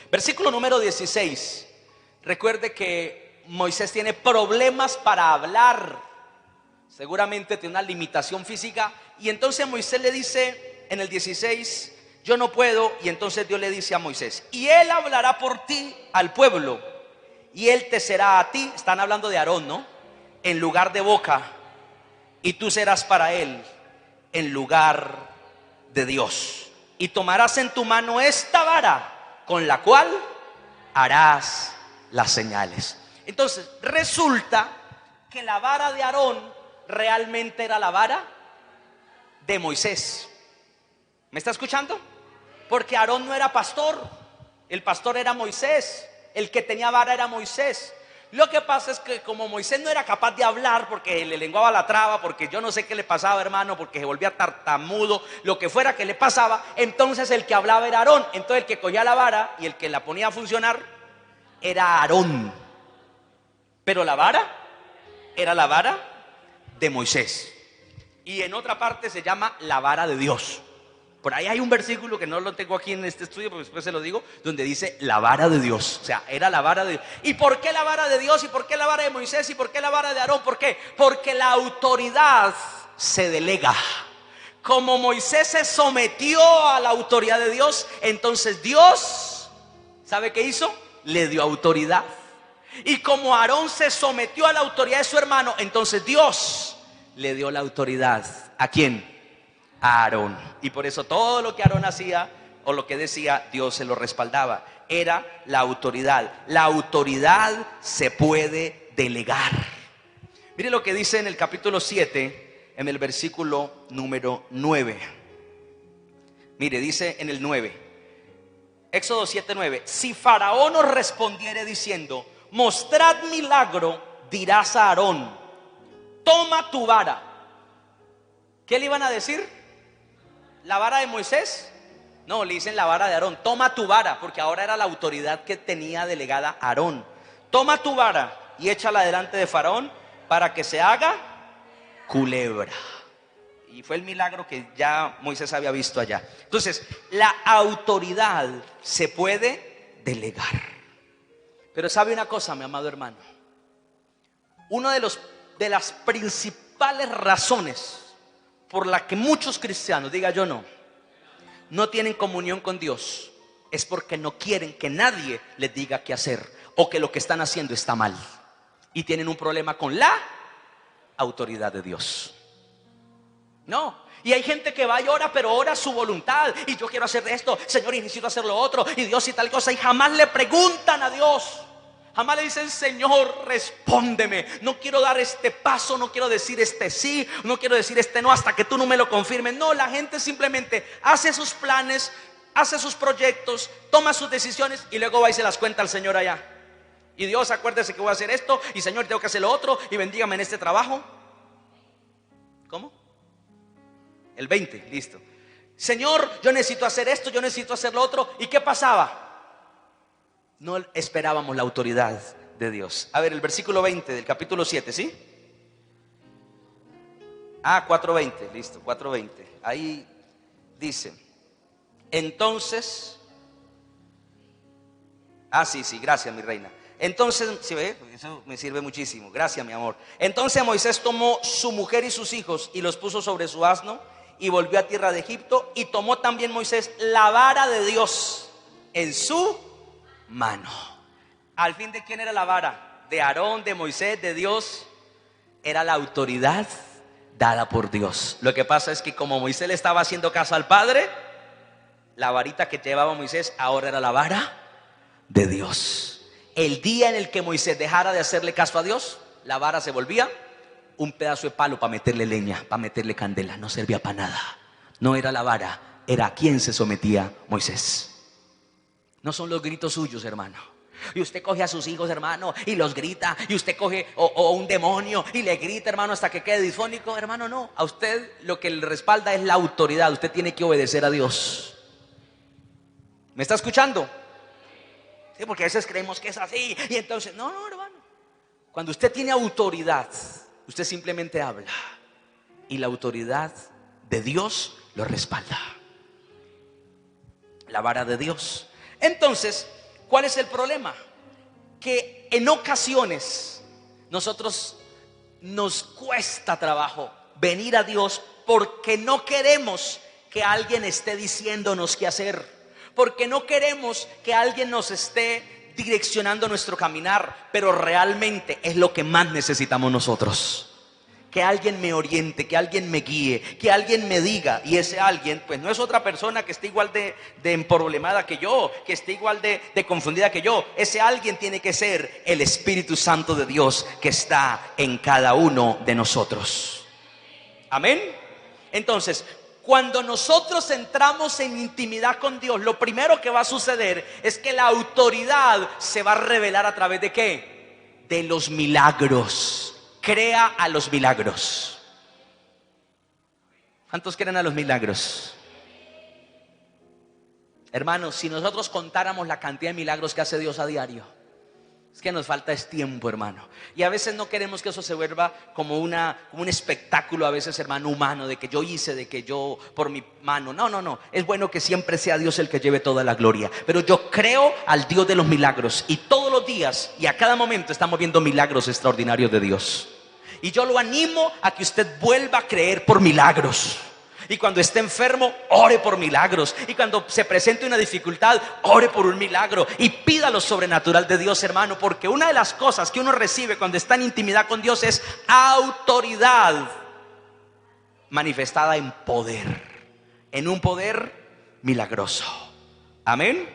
Speaker 1: Versículo número 16. Recuerde que Moisés tiene problemas para hablar. Seguramente tiene una limitación física. Y entonces Moisés le dice en el 16, yo no puedo. Y entonces Dios le dice a Moisés, y él hablará por ti al pueblo, y él te será a ti, están hablando de Aarón, ¿no?, en lugar de boca, y tú serás para él en lugar de Dios. Y tomarás en tu mano esta vara, con la cual harás las señales. Entonces resulta que la vara de Aarón realmente era la vara de Moisés. ¿Me está escuchando? Porque Aarón no era pastor, el pastor era Moisés, el que tenía vara era Moisés. Lo que pasa es que como Moisés no era capaz de hablar porque le lenguaba la traba, porque yo no sé qué le pasaba, hermano, porque se volvía tartamudo, lo que fuera que le pasaba, entonces el que hablaba era Aarón. Entonces el que cogía la vara y el que la ponía a funcionar era Aarón. Pero la vara era la vara de Moisés. Y en otra parte se llama la vara de Dios. Por ahí hay un versículo que no lo tengo aquí en este estudio, pero después se lo digo, donde dice la vara de Dios. O sea, era la vara de Dios. ¿Y por qué la vara de Dios? ¿Y por qué la vara de Moisés? ¿Y por qué la vara de Aarón? ¿Por qué? Porque la autoridad se delega. Como Moisés se sometió a la autoridad de Dios, entonces Dios, ¿sabe qué hizo? Le dio autoridad. Y como Aarón se sometió a la autoridad de su hermano, entonces Dios le dio la autoridad. ¿A quién? A Aarón. Y por eso todo lo que Aarón hacía o lo que decía, Dios se lo respaldaba. Era la autoridad. La autoridad se puede delegar. Mire lo que dice en el capítulo 7, en el versículo número 9. Mire, dice en el 9, Éxodo 7:9: si Faraón os respondiere diciendo, mostrad milagro, dirás a Aarón, toma tu vara. ¿Qué le iban a decir? ¿La vara de Moisés? No, le dicen la vara de Aarón. Toma tu vara, porque ahora era la autoridad que tenía delegada Aarón. Toma tu vara y échala delante de Faraón para que se haga culebra. Y fue el milagro que ya Moisés había visto allá. Entonces, la autoridad se puede delegar. Pero sabe una cosa, mi amado hermano, una de las principales razones por la que muchos cristianos, diga yo no tienen comunión con Dios, es porque no quieren que nadie les diga qué hacer, o que lo que están haciendo está mal, y tienen un problema con la autoridad de Dios. No. Y hay gente que va y ora, pero ora su voluntad, y yo quiero hacer esto, Señor, y necesito hacer lo otro, y Dios y tal cosa, y jamás le preguntan a Dios. Jamás le dicen, Señor, respóndeme. No quiero dar este paso, no quiero decir este sí, no quiero decir este no hasta que tú no me lo confirmes. No, la gente simplemente hace sus planes, hace sus proyectos, toma sus decisiones y luego va y se las cuenta al Señor allá. Y Dios, acuérdese que voy a hacer esto, y Señor, tengo que hacer lo otro, y bendígame en este trabajo. ¿Cómo? El 20, listo. Señor, yo necesito hacer esto, yo necesito hacer lo otro. ¿Y qué pasaba? No esperábamos la autoridad de Dios. A ver, el versículo 20 del capítulo 7, ¿sí? 4:20, listo, 4:20. Ahí dice, entonces, sí, gracias, mi reina. Entonces, ¿sí ve? Eso me sirve muchísimo, gracias, mi amor. Entonces Moisés tomó su mujer y sus hijos y los puso sobre su asno y volvió a tierra de Egipto. Y tomó también Moisés la vara de Dios en su mano. ¿Al fin de quién era la vara? De Aarón, de Moisés, de Dios. era la autoridad dada por Dios. Lo que pasa es que como Moisés le estaba haciendo caso al Padre, la varita que llevaba Moisés ahora era la vara de Dios. El día en el que Moisés dejara de hacerle caso a Dios, la vara se volvía un pedazo de palo para meterle leña, para meterle candela. No servía para nada. No era la vara, era a quien se sometía Moisés. No son los gritos suyos, hermano. Y usted coge a sus hijos, hermano, y los grita. Y usted coge o un demonio y le grita, hermano, hasta que quede disfónico. Hermano, no. A usted lo que le respalda es la autoridad. Usted tiene que obedecer a Dios. ¿Me está escuchando? Sí, porque a veces creemos que es así. Y entonces, no, hermano. Cuando usted tiene autoridad, usted simplemente habla. Y la autoridad de Dios lo respalda. La vara de Dios. Entonces, ¿cuál es el problema? Que en ocasiones nosotros nos cuesta trabajo venir a Dios porque no queremos que alguien esté diciéndonos qué hacer, porque no queremos que alguien nos esté direccionando nuestro caminar, pero realmente es lo que más necesitamos nosotros. Que alguien me oriente, que alguien me guíe, que alguien me diga. Y ese alguien pues no es otra persona que esté igual de emproblemada que yo, que esté igual de confundida que yo. Ese alguien tiene que ser el Espíritu Santo de Dios que está en cada uno de nosotros. Amén. Entonces, cuando nosotros entramos en intimidad con Dios, lo primero que va a suceder es que la autoridad se va a revelar a través de ¿qué? De los milagros. Crea a los milagros. ¿Cuántos creen a los milagros? Hermanos, si nosotros contáramos la cantidad de milagros que hace Dios a diario, es que nos falta es tiempo, hermano. Y a veces no queremos que eso se vuelva como un espectáculo, a veces, hermano, humano, de que yo hice, de que yo por mi mano. No. Es bueno que siempre sea Dios el que lleve toda la gloria. Pero yo creo al Dios de los milagros. Y todos los días y a cada momento estamos viendo milagros extraordinarios de Dios. Y yo lo animo a que usted vuelva a creer por milagros. Y cuando esté enfermo, ore por milagros. Y cuando se presente una dificultad, ore por un milagro. Y pida lo sobrenatural de Dios, hermano. Porque una de las cosas que uno recibe cuando está en intimidad con Dios es autoridad manifestada en poder. En un poder milagroso. Amén.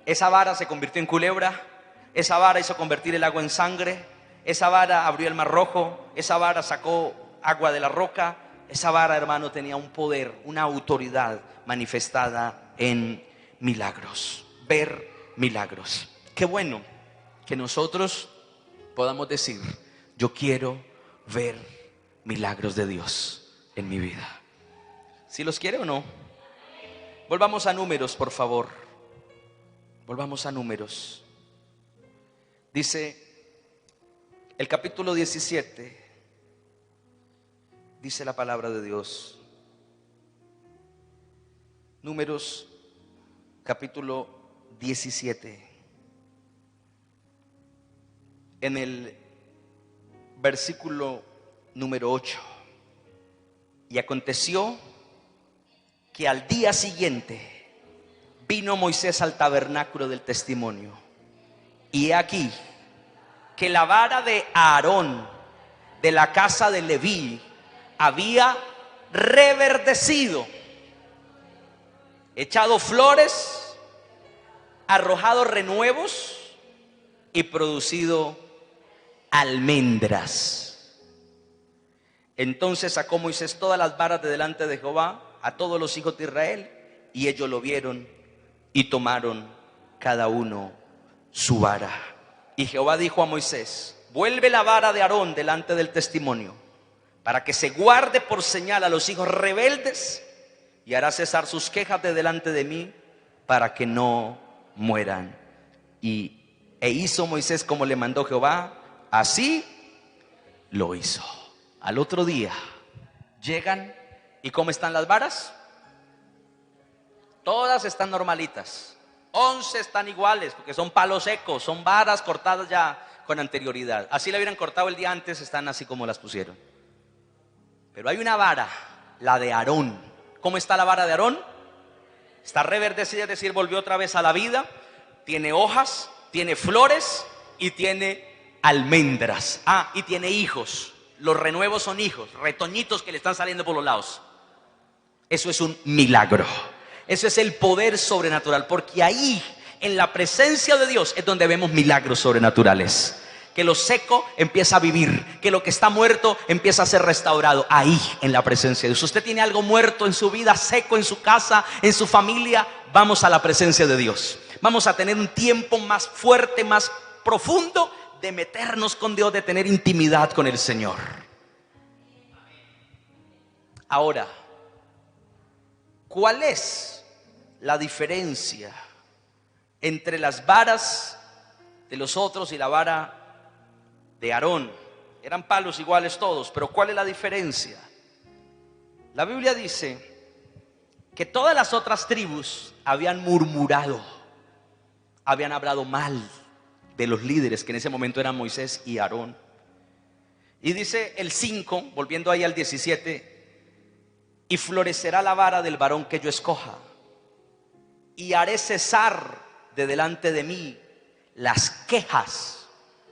Speaker 1: Esa vara se convirtió en culebra. Esa vara hizo convertir el agua en sangre. Esa vara abrió el mar rojo. Esa vara sacó agua de la roca. Esa vara, hermano, tenía un poder, una autoridad manifestada en milagros. Ver milagros. Qué bueno que nosotros podamos decir: yo quiero ver milagros de Dios en mi vida. ¿Sí los quiere o no? Volvamos a Números, por favor. Volvamos a Números. Dice el capítulo 17. Dice la palabra de Dios. Números capítulo 17. En el versículo número 8. Y aconteció que al día siguiente vino Moisés al tabernáculo del testimonio. Y he aquí que la vara de Aarón de la casa de Leví había reverdecido, echado flores, arrojado renuevos y producido almendras. Entonces sacó Moisés todas las varas de delante de Jehová a todos los hijos de Israel, y ellos lo vieron y tomaron cada uno su vara. Y Jehová dijo a Moisés: vuelve la vara de Aarón delante del testimonio, para que se guarde por señal a los hijos rebeldes, y hará cesar sus quejas de delante de mí, para que no mueran. E hizo Moisés como le mandó Jehová, así lo hizo. Al otro día llegan, ¿y cómo están las varas? Todas están normalitas. 11 están iguales, porque son palos secos, son varas cortadas ya con anterioridad. Así la hubieran cortado el día antes, están así como las pusieron. Pero hay una vara, la de Aarón. ¿Cómo está la vara de Aarón? Está reverdecida, es decir, volvió otra vez a la vida. Tiene hojas, tiene flores y tiene almendras. Ah, y tiene hijos. Los renuevos son hijos, retoñitos que le están saliendo por los lados. Eso es un milagro. Eso es el poder sobrenatural, porque ahí, en la presencia de Dios, es donde vemos milagros sobrenaturales. Que lo seco empieza a vivir, que lo que está muerto empieza a ser restaurado. Ahí, en la presencia de Dios. Usted tiene algo muerto en su vida, seco en su casa, en su familia. Vamos a la presencia de Dios. Vamos a tener un tiempo más fuerte, más profundo, de meternos con Dios, de tener intimidad con el Señor. Ahora, ¿cuál es la diferencia entre las varas de los otros y la vara de Aarón? Eran palos iguales todos, pero ¿cuál es la diferencia? La Biblia dice que todas las otras tribus habían murmurado, habían hablado mal de los líderes, que en ese momento eran Moisés y Aarón. Y dice el 5, volviendo ahí al 17: y florecerá la vara del varón que yo escoja, y haré cesar de delante de mí las quejas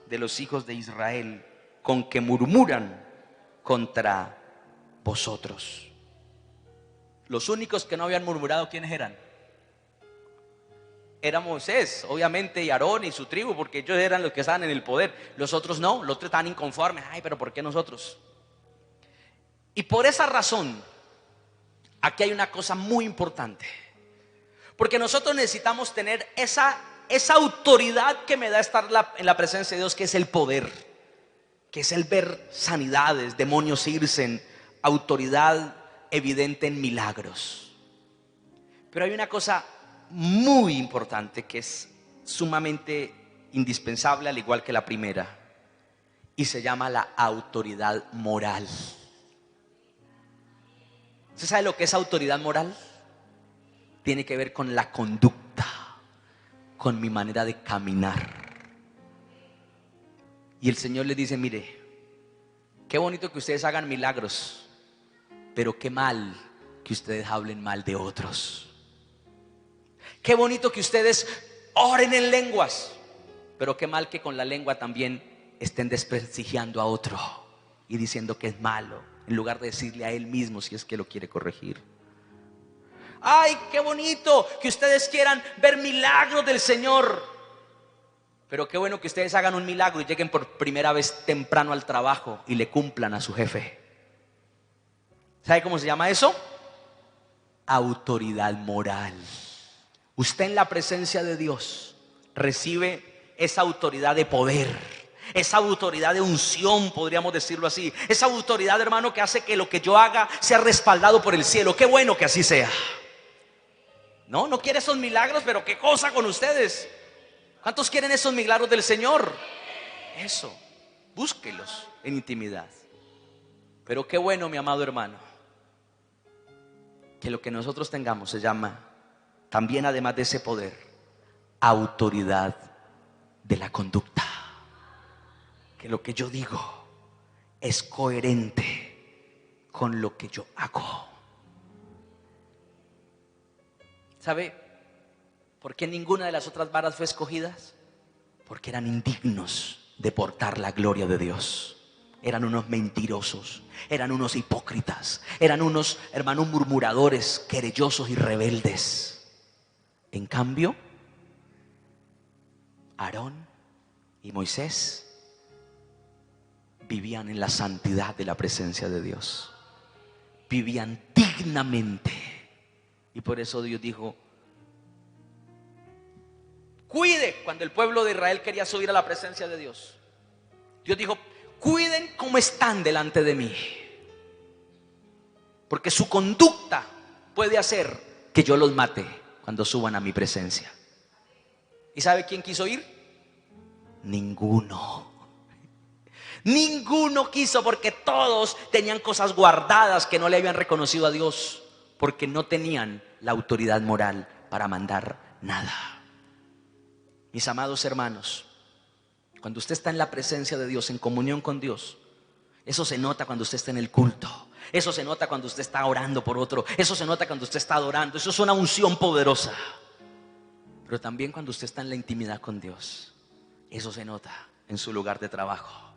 Speaker 1: de los hijos de Israel, con que murmuran contra vosotros. Los únicos que no habían murmurado, ¿quiénes eran? Era Moisés, obviamente, y Aarón y su tribu, porque ellos eran los que estaban en el poder. Los otros no, los otros estaban inconformes. Ay, pero ¿por qué nosotros? Y por esa razón, aquí hay una cosa muy importante, porque nosotros necesitamos tener esa autoridad que me da estar en la presencia de Dios, que es el poder, que es el ver sanidades, demonios irse, autoridad evidente en milagros. Pero hay una cosa muy importante que es sumamente indispensable, al igual que la primera, y se llama la autoridad moral. ¿Usted sabe lo que es autoridad moral? Tiene que ver con la conducta, con mi manera de caminar. Y el Señor les dice: mire, qué bonito que ustedes hagan milagros, pero qué mal que ustedes hablen mal de otros. Qué bonito que ustedes oren en lenguas, pero qué mal que con la lengua también estén desprestigiando a otro y diciendo que es malo, en lugar de decirle a él mismo si es que lo quiere corregir. Ay, qué bonito que ustedes quieran ver milagros del Señor, pero qué bueno que ustedes hagan un milagro y lleguen por primera vez temprano al trabajo y le cumplan a su jefe. ¿Sabe cómo se llama eso? Autoridad moral. Usted en la presencia de Dios recibe esa autoridad de poder, esa autoridad de unción, podríamos decirlo así. Esa autoridad, hermano, que hace que lo que yo haga sea respaldado por el cielo. Qué bueno que así sea. No quiere esos milagros, pero qué cosa con ustedes. ¿Cuántos quieren esos milagros del Señor? Eso, búsquelos en intimidad. Pero qué bueno, mi amado hermano, que lo que nosotros tengamos se llama también, además de ese poder, autoridad de la conducta. Que lo que yo digo es coherente con lo que yo hago. ¿Sabe por qué ninguna de las otras varas fue escogida? Porque eran indignos de portar la gloria de Dios. Eran unos mentirosos, eran unos hipócritas, eran unos hermanos murmuradores, querellosos y rebeldes. En cambio, Aarón y Moisés vivían en la santidad de la presencia de Dios, vivían dignamente. Y por eso Dios dijo: cuide. Cuando el pueblo de Israel quería subir a la presencia de Dios, Dios dijo: cuiden cómo están delante de mí, porque su conducta puede hacer que yo los mate cuando suban a mi presencia. ¿Y sabe quién quiso ir? Ninguno. Ninguno quiso, porque todos tenían cosas guardadas que no le habían reconocido a Dios, porque no tenían la autoridad moral para mandar nada. Mis amados hermanos, cuando usted está en la presencia de Dios, en comunión con Dios, eso se nota cuando usted está en el culto. Eso se nota cuando usted está orando por otro. Eso se nota cuando usted está adorando. Eso es una unción poderosa. Pero también cuando usted está en la intimidad con Dios, eso se nota. en su lugar de trabajo.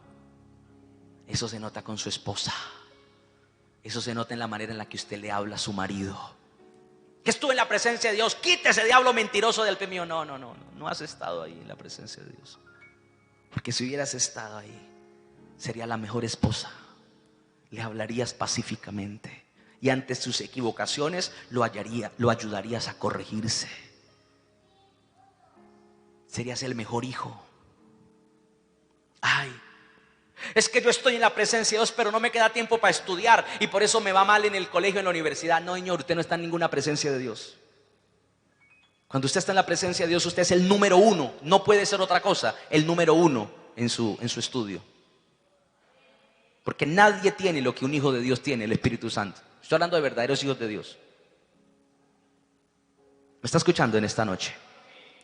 Speaker 1: Eso se nota con su esposa. Eso se nota en la manera en la que usted le habla a su marido. Que estuve en la presencia de Dios. Quítese, diablo mentiroso del pie mío. No has estado ahí en la presencia de Dios. Porque si hubieras estado ahí, sería la mejor esposa. Le hablarías pacíficamente y ante sus equivocaciones lo ayudarías a corregirse. Serías el mejor hijo. Ay, es que yo estoy en la presencia de Dios, pero no me queda tiempo para estudiar y por eso me va mal en el colegio, en la universidad. No, señor, usted no está en ninguna presencia de Dios. Cuando usted está en la presencia de Dios, usted es el número uno. No puede ser otra cosa, el número uno en su estudio. Porque nadie tiene lo que un hijo de Dios tiene, el Espíritu Santo. Estoy hablando de verdaderos hijos de Dios. ¿Me está escuchando en esta noche?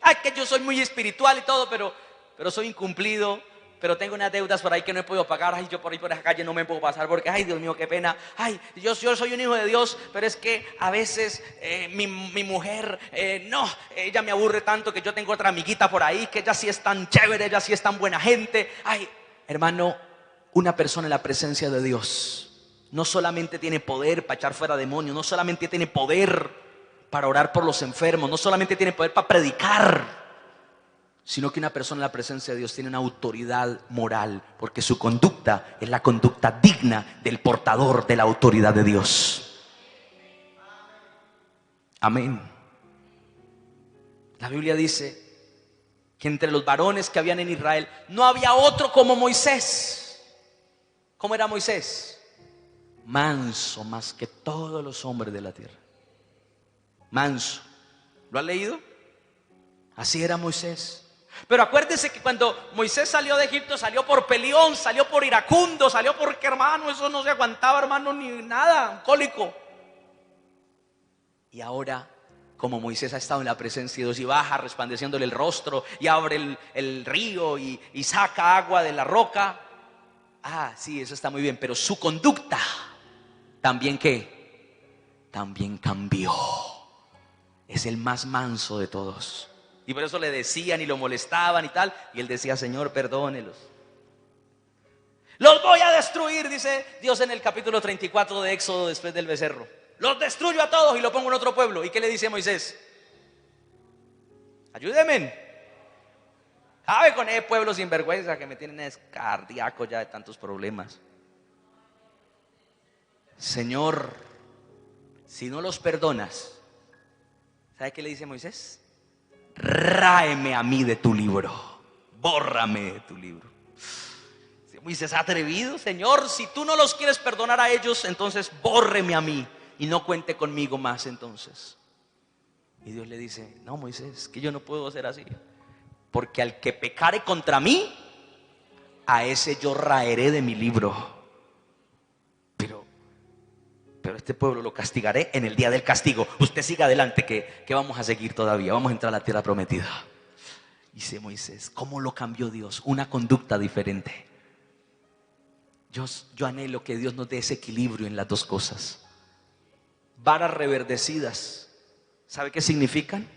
Speaker 1: Ay, que yo soy muy espiritual y todo, pero soy incumplido, pero tengo unas deudas por ahí que no he podido pagar. Ay, yo por ahí por esa calle no me puedo pasar porque, ay, Dios mío, qué pena. Ay, yo soy un hijo de Dios, pero es que a veces mi mujer, ella me aburre tanto que yo tengo otra amiguita por ahí, que ella sí es tan chévere, ella sí es tan buena gente. Ay, hermano, una persona en la presencia de Dios no solamente tiene poder para echar fuera demonios, no solamente tiene poder para orar por los enfermos, no solamente tiene poder para predicar, sino que una persona en la presencia de Dios tiene una autoridad moral, porque su conducta es la conducta digna del portador de la autoridad de Dios. Amén. La Biblia dice que entre los varones que habían en Israel no había otro como Moisés. ¿Cómo era Moisés? Manso más que todos los hombres de la tierra. Manso. ¿Lo han leído? Así era Moisés. Pero acuérdense que cuando Moisés salió de Egipto, salió por peleón, salió por iracundo, salió porque, hermano, eso no se aguantaba, hermano, ni nada, cólico. Y ahora, como Moisés ha estado en la presencia de Dios y baja resplandeciéndole el rostro y abre el río y saca agua de la roca. Ah, sí, eso está muy bien, pero su conducta también, ¿qué? También cambió. Es el más manso de todos. Y por eso le decían y lo molestaban y tal. Y él decía, Señor, perdónelos. Los voy a destruir, dice Dios en el capítulo 34 de Éxodo, después del becerro. Los destruyo a todos y lo pongo en otro pueblo. ¿Y qué le dice Moisés? Ayúdenme. ¿Sabe con ese pueblo sinvergüenza que me tienen cardíaco ya de tantos problemas? Señor, si no los perdonas, ¿sabe qué le dice Moisés? Ráeme a mí de tu libro, bórrame de tu libro. Moisés atrevido, Señor, si tú no los quieres perdonar a ellos, entonces bórreme a mí y no cuente conmigo más entonces. Y Dios le dice, no, Moisés, que yo no puedo ser así. Porque al que pecare contra mí, a ese yo raeré de mi libro. Pero este pueblo lo castigaré en el día del castigo. Usted siga adelante que vamos a seguir todavía. Vamos a entrar a la tierra prometida. Dice Moisés, ¿cómo lo cambió Dios? Una conducta diferente. Yo anhelo que Dios nos dé ese equilibrio en las dos cosas. Varas reverdecidas, ¿sabe qué significan?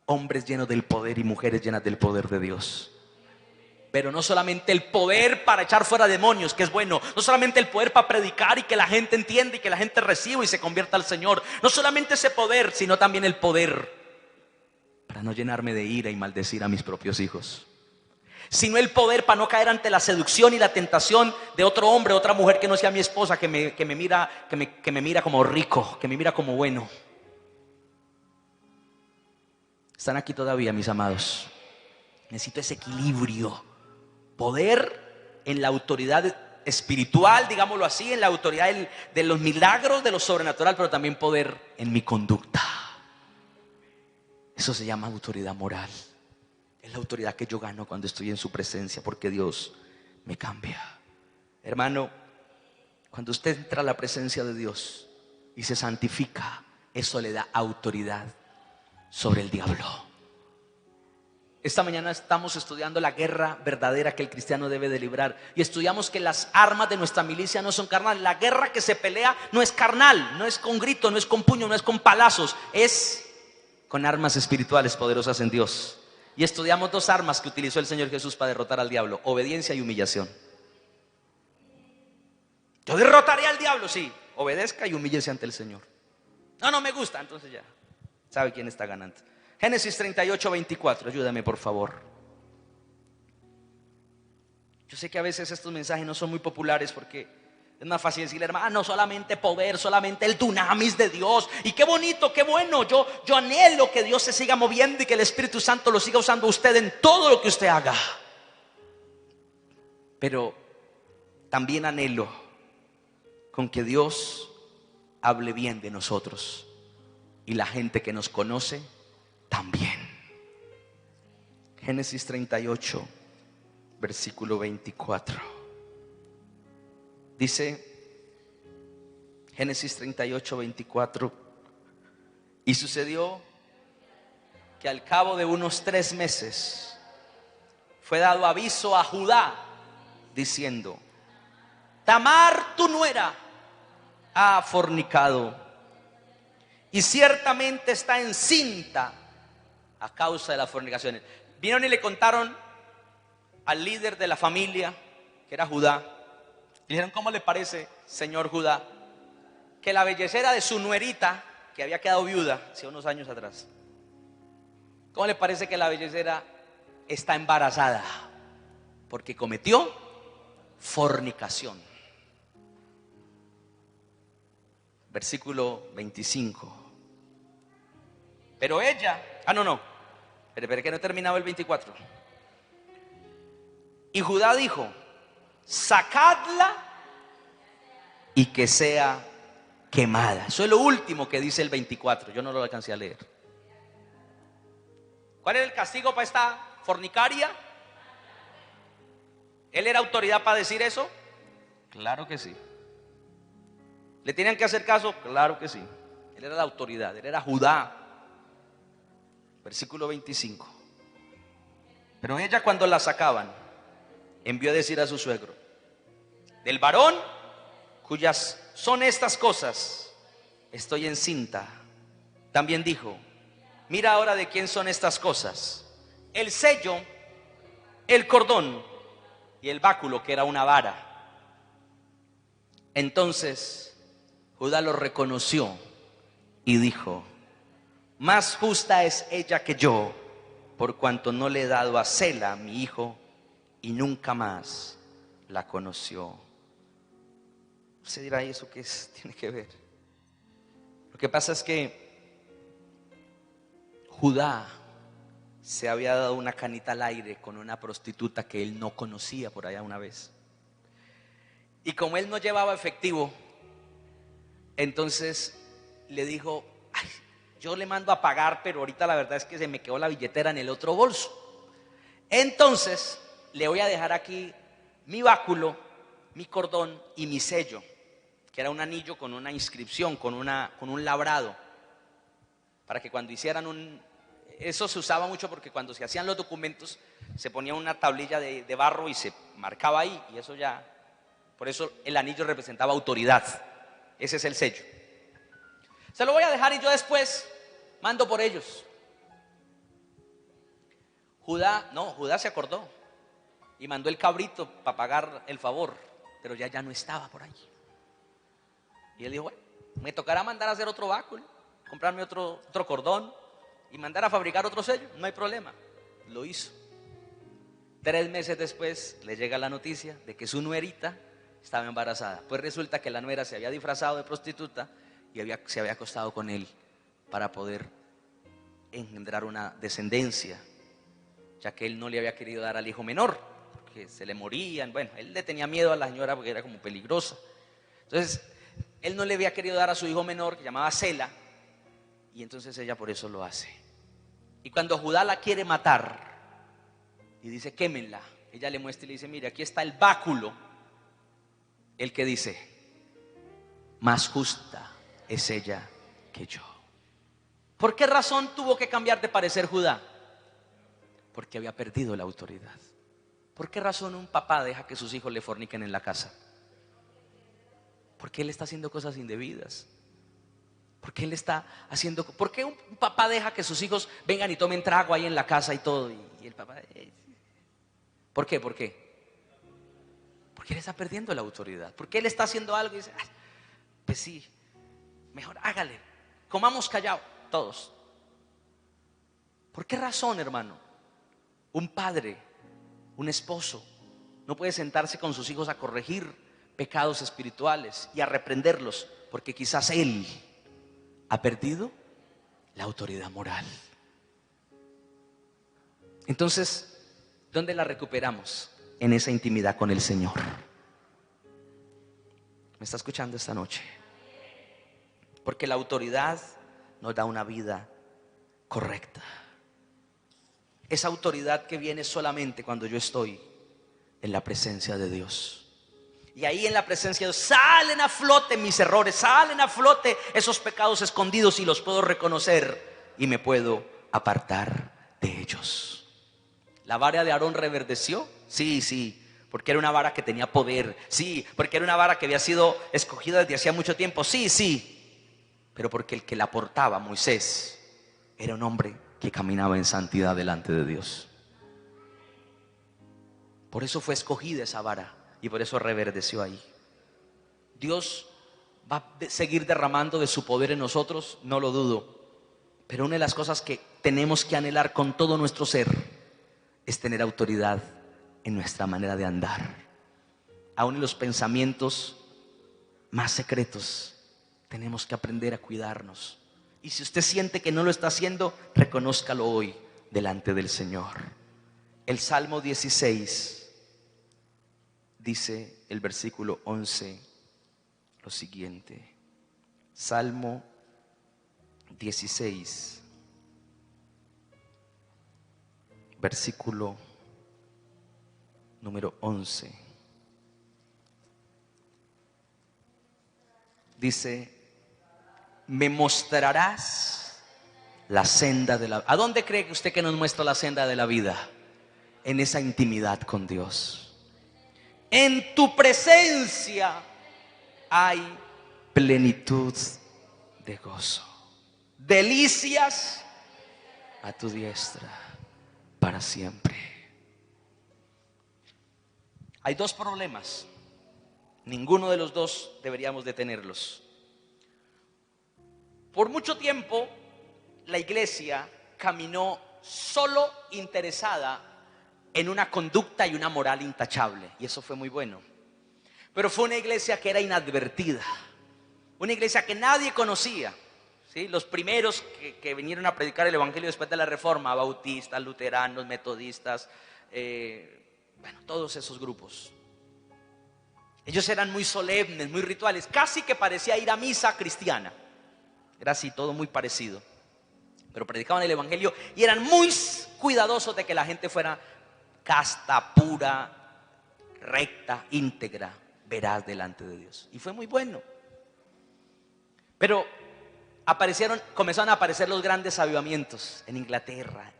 Speaker 1: Hombres llenos del poder y mujeres llenas del poder de Dios. Pero no solamente el poder para echar fuera demonios, que es bueno. No solamente el poder para predicar y que la gente entienda y que la gente reciba y se convierta al Señor. No solamente ese poder, sino también el poder para no llenarme de ira y maldecir a mis propios hijos. Sino el poder para no caer ante la seducción y la tentación de otro hombre, otra mujer que no sea mi esposa, que me mira como rico, que me mira como bueno. Están aquí todavía, mis amados. Necesito ese equilibrio. Poder en la autoridad espiritual, digámoslo así, en la autoridad de los milagros, de lo sobrenatural, pero también poder en mi conducta. Eso se llama autoridad moral. Es la autoridad que yo gano cuando estoy en su presencia, porque Dios me cambia. Hermano, cuando usted entra a la presencia de Dios y se santifica, eso le da autoridad sobre el diablo. Esta mañana estamos estudiando la guerra verdadera que el cristiano debe de librar. Y estudiamos que las armas de nuestra milicia no son carnales. La guerra que se pelea no es carnal, no es con grito, no es con puño, no es con palazos. Es con armas espirituales poderosas en Dios. Y estudiamos dos armas que utilizó el Señor Jesús para derrotar al diablo: obediencia y humillación. Yo derrotaré al diablo, sí, obedezca y humíllese ante el Señor. No, no me gusta, entonces ya sabe quién está ganando. Génesis 38, 24, ayúdame por favor. Yo sé que a veces estos mensajes no son muy populares porque es más fácil decirle, hermano, solamente poder, solamente el dunamis de Dios. Y qué bonito, qué bueno. Yo anhelo que Dios se siga moviendo y que el Espíritu Santo lo siga usando a usted en todo lo que usted haga. Pero también anhelo con que Dios hable bien de nosotros y la gente que nos conoce también. Génesis 38, versículo 24. Dice Génesis 38, 24: y sucedió que al cabo de unos 3 meses fue dado aviso a Judá diciendo: Tamar tu nuera ha fornicado y ciertamente está encinta a causa de las fornicaciones. Vinieron y le contaron al líder de la familia, que era Judá. Dijeron: ¿cómo le parece, señor Judá, que la bellecera de su nuerita, que había quedado viuda hace unos años atrás, cómo le parece que la bellecera está embarazada? Porque cometió fornicación. Versículo 25. Pero ella, pero que no he terminado el 24. Y Judá dijo: sacadla y que sea quemada. Eso es lo último que dice el 24. Yo no lo alcancé a leer. ¿Cuál era el castigo para esta fornicaria? ¿Él era autoridad para decir eso? Claro que sí. ¿Le tenían que hacer caso? Claro que sí. Él era la autoridad, él era Judá. Versículo 25. Pero ella, cuando la sacaban, envió a decir a su suegro: del varón cuyas son estas cosas estoy encinta. También dijo: mira ahora de quién son estas cosas: el sello, el cordón y el báculo, que era una vara. Entonces Judá lo reconoció y dijo: más justa es ella que yo, por cuanto no le he dado a Sela mi hijo, y nunca más la conoció. Usted dirá: ¿y eso qué tiene que ver? Lo que pasa es que Judá se había dado una canita al aire con una prostituta que él no conocía por allá una vez. Y como él no llevaba efectivo, entonces le dijo: ay, yo le mando a pagar, pero ahorita la verdad es que se me quedó la billetera en el otro bolso. Entonces le voy a dejar aquí mi báculo, mi cordón y mi sello, que era un anillo con una inscripción, con un labrado, para que cuando hicieran eso se usaba mucho porque cuando se hacían los documentos se ponía una tablilla de barro y se marcaba ahí, y eso ya, por eso el anillo representaba autoridad. Ese es el sello. Se lo voy a dejar y yo después mando por ellos. Judá se acordó y mandó el cabrito para pagar el favor, pero ya no estaba por allí. Y él dijo: bueno, me tocará mandar a hacer otro báculo, comprarme otro cordón y mandar a fabricar otro sello, no hay problema. Lo hizo. 3 meses después le llega la noticia de que su nuerita estaba embarazada. Pues resulta que la nuera se había disfrazado de prostituta y se había acostado con él para poder engendrar una descendencia, ya que él no le había querido dar al hijo menor, porque se le morían. Bueno, él le tenía miedo a la señora porque era como peligrosa. Entonces, él no le había querido dar a su hijo menor, que llamaba Sela, y entonces ella por eso lo hace. Y cuando Judá la quiere matar y dice: quémenla, ella le muestra y le dice: mire, aquí está el báculo, el que dice: más justa es ella que yo. ¿Por qué razón tuvo que cambiar de parecer Judá? Porque había perdido la autoridad. ¿Por qué razón un papá deja que sus hijos le forniquen en la casa? Porque él está haciendo cosas indebidas. Porque él está haciendo. ¿Por qué un papá deja que sus hijos vengan y tomen trago ahí en la casa y todo? Y el papá. ¿Por qué? ¿Por qué? Porque él está perdiendo la autoridad. Porque él está haciendo algo y dice, "Ay, pues sí, mejor hágale. Comamos callado, todos". ¿Por qué razón, hermano? Un padre, un esposo, no puede sentarse con sus hijos a corregir pecados espirituales y a reprenderlos, porque quizás él ha perdido la autoridad moral. Entonces, ¿dónde la recuperamos? En esa intimidad con el Señor. ¿Me está escuchando esta noche? Porque la autoridad nos da una vida correcta. Esa autoridad que viene solamente cuando yo estoy en la presencia de Dios. Y ahí en la presencia de Dios salen a flote mis errores, salen a flote esos pecados escondidos y los puedo reconocer y me puedo apartar de ellos. ¿La vara de Aarón reverdeció? Sí, sí, porque era una vara que tenía poder. Sí, porque era una vara que había sido escogida desde hacía mucho tiempo. Sí, sí, pero porque el que la portaba, Moisés, era un hombre que caminaba en santidad delante de Dios. Por eso fue escogida esa vara y por eso reverdeció ahí. Dios va a seguir derramando de su poder en nosotros, no lo dudo. Pero una de las cosas que tenemos que anhelar con todo nuestro ser es tener autoridad en nuestra manera de andar. Aún en los pensamientos más secretos tenemos que aprender a cuidarnos. Y si usted siente que no lo está haciendo, reconózcalo hoy delante del Señor. El Salmo 16 dice el versículo 11 lo siguiente. Salmo 16, versículo número 11. Dice: me mostrarás la senda de la vida. ¿A dónde cree usted que nos muestra la senda de la vida? En esa intimidad con Dios. En tu presencia hay plenitud de gozo, delicias a tu diestra para siempre. Hay dos problemas. Ninguno de los dos deberíamos de tenerlos. Por mucho tiempo la iglesia caminó solo interesada en una conducta y una moral intachable, y eso fue muy bueno. Pero fue una iglesia que era inadvertida, una iglesia que nadie conocía, ¿sí? Los primeros que vinieron a predicar el evangelio después de la reforma, bautistas, luteranos, metodistas, todos esos grupos. Ellos eran muy solemnes, muy rituales, casi que parecía ir a misa cristiana. Era así, todo muy parecido. Pero predicaban el evangelio y eran muy cuidadosos de que la gente fuera casta, pura, recta, íntegra, veraz delante de Dios. Y fue muy bueno. Pero comenzaron a aparecer los grandes avivamientos en Inglaterra,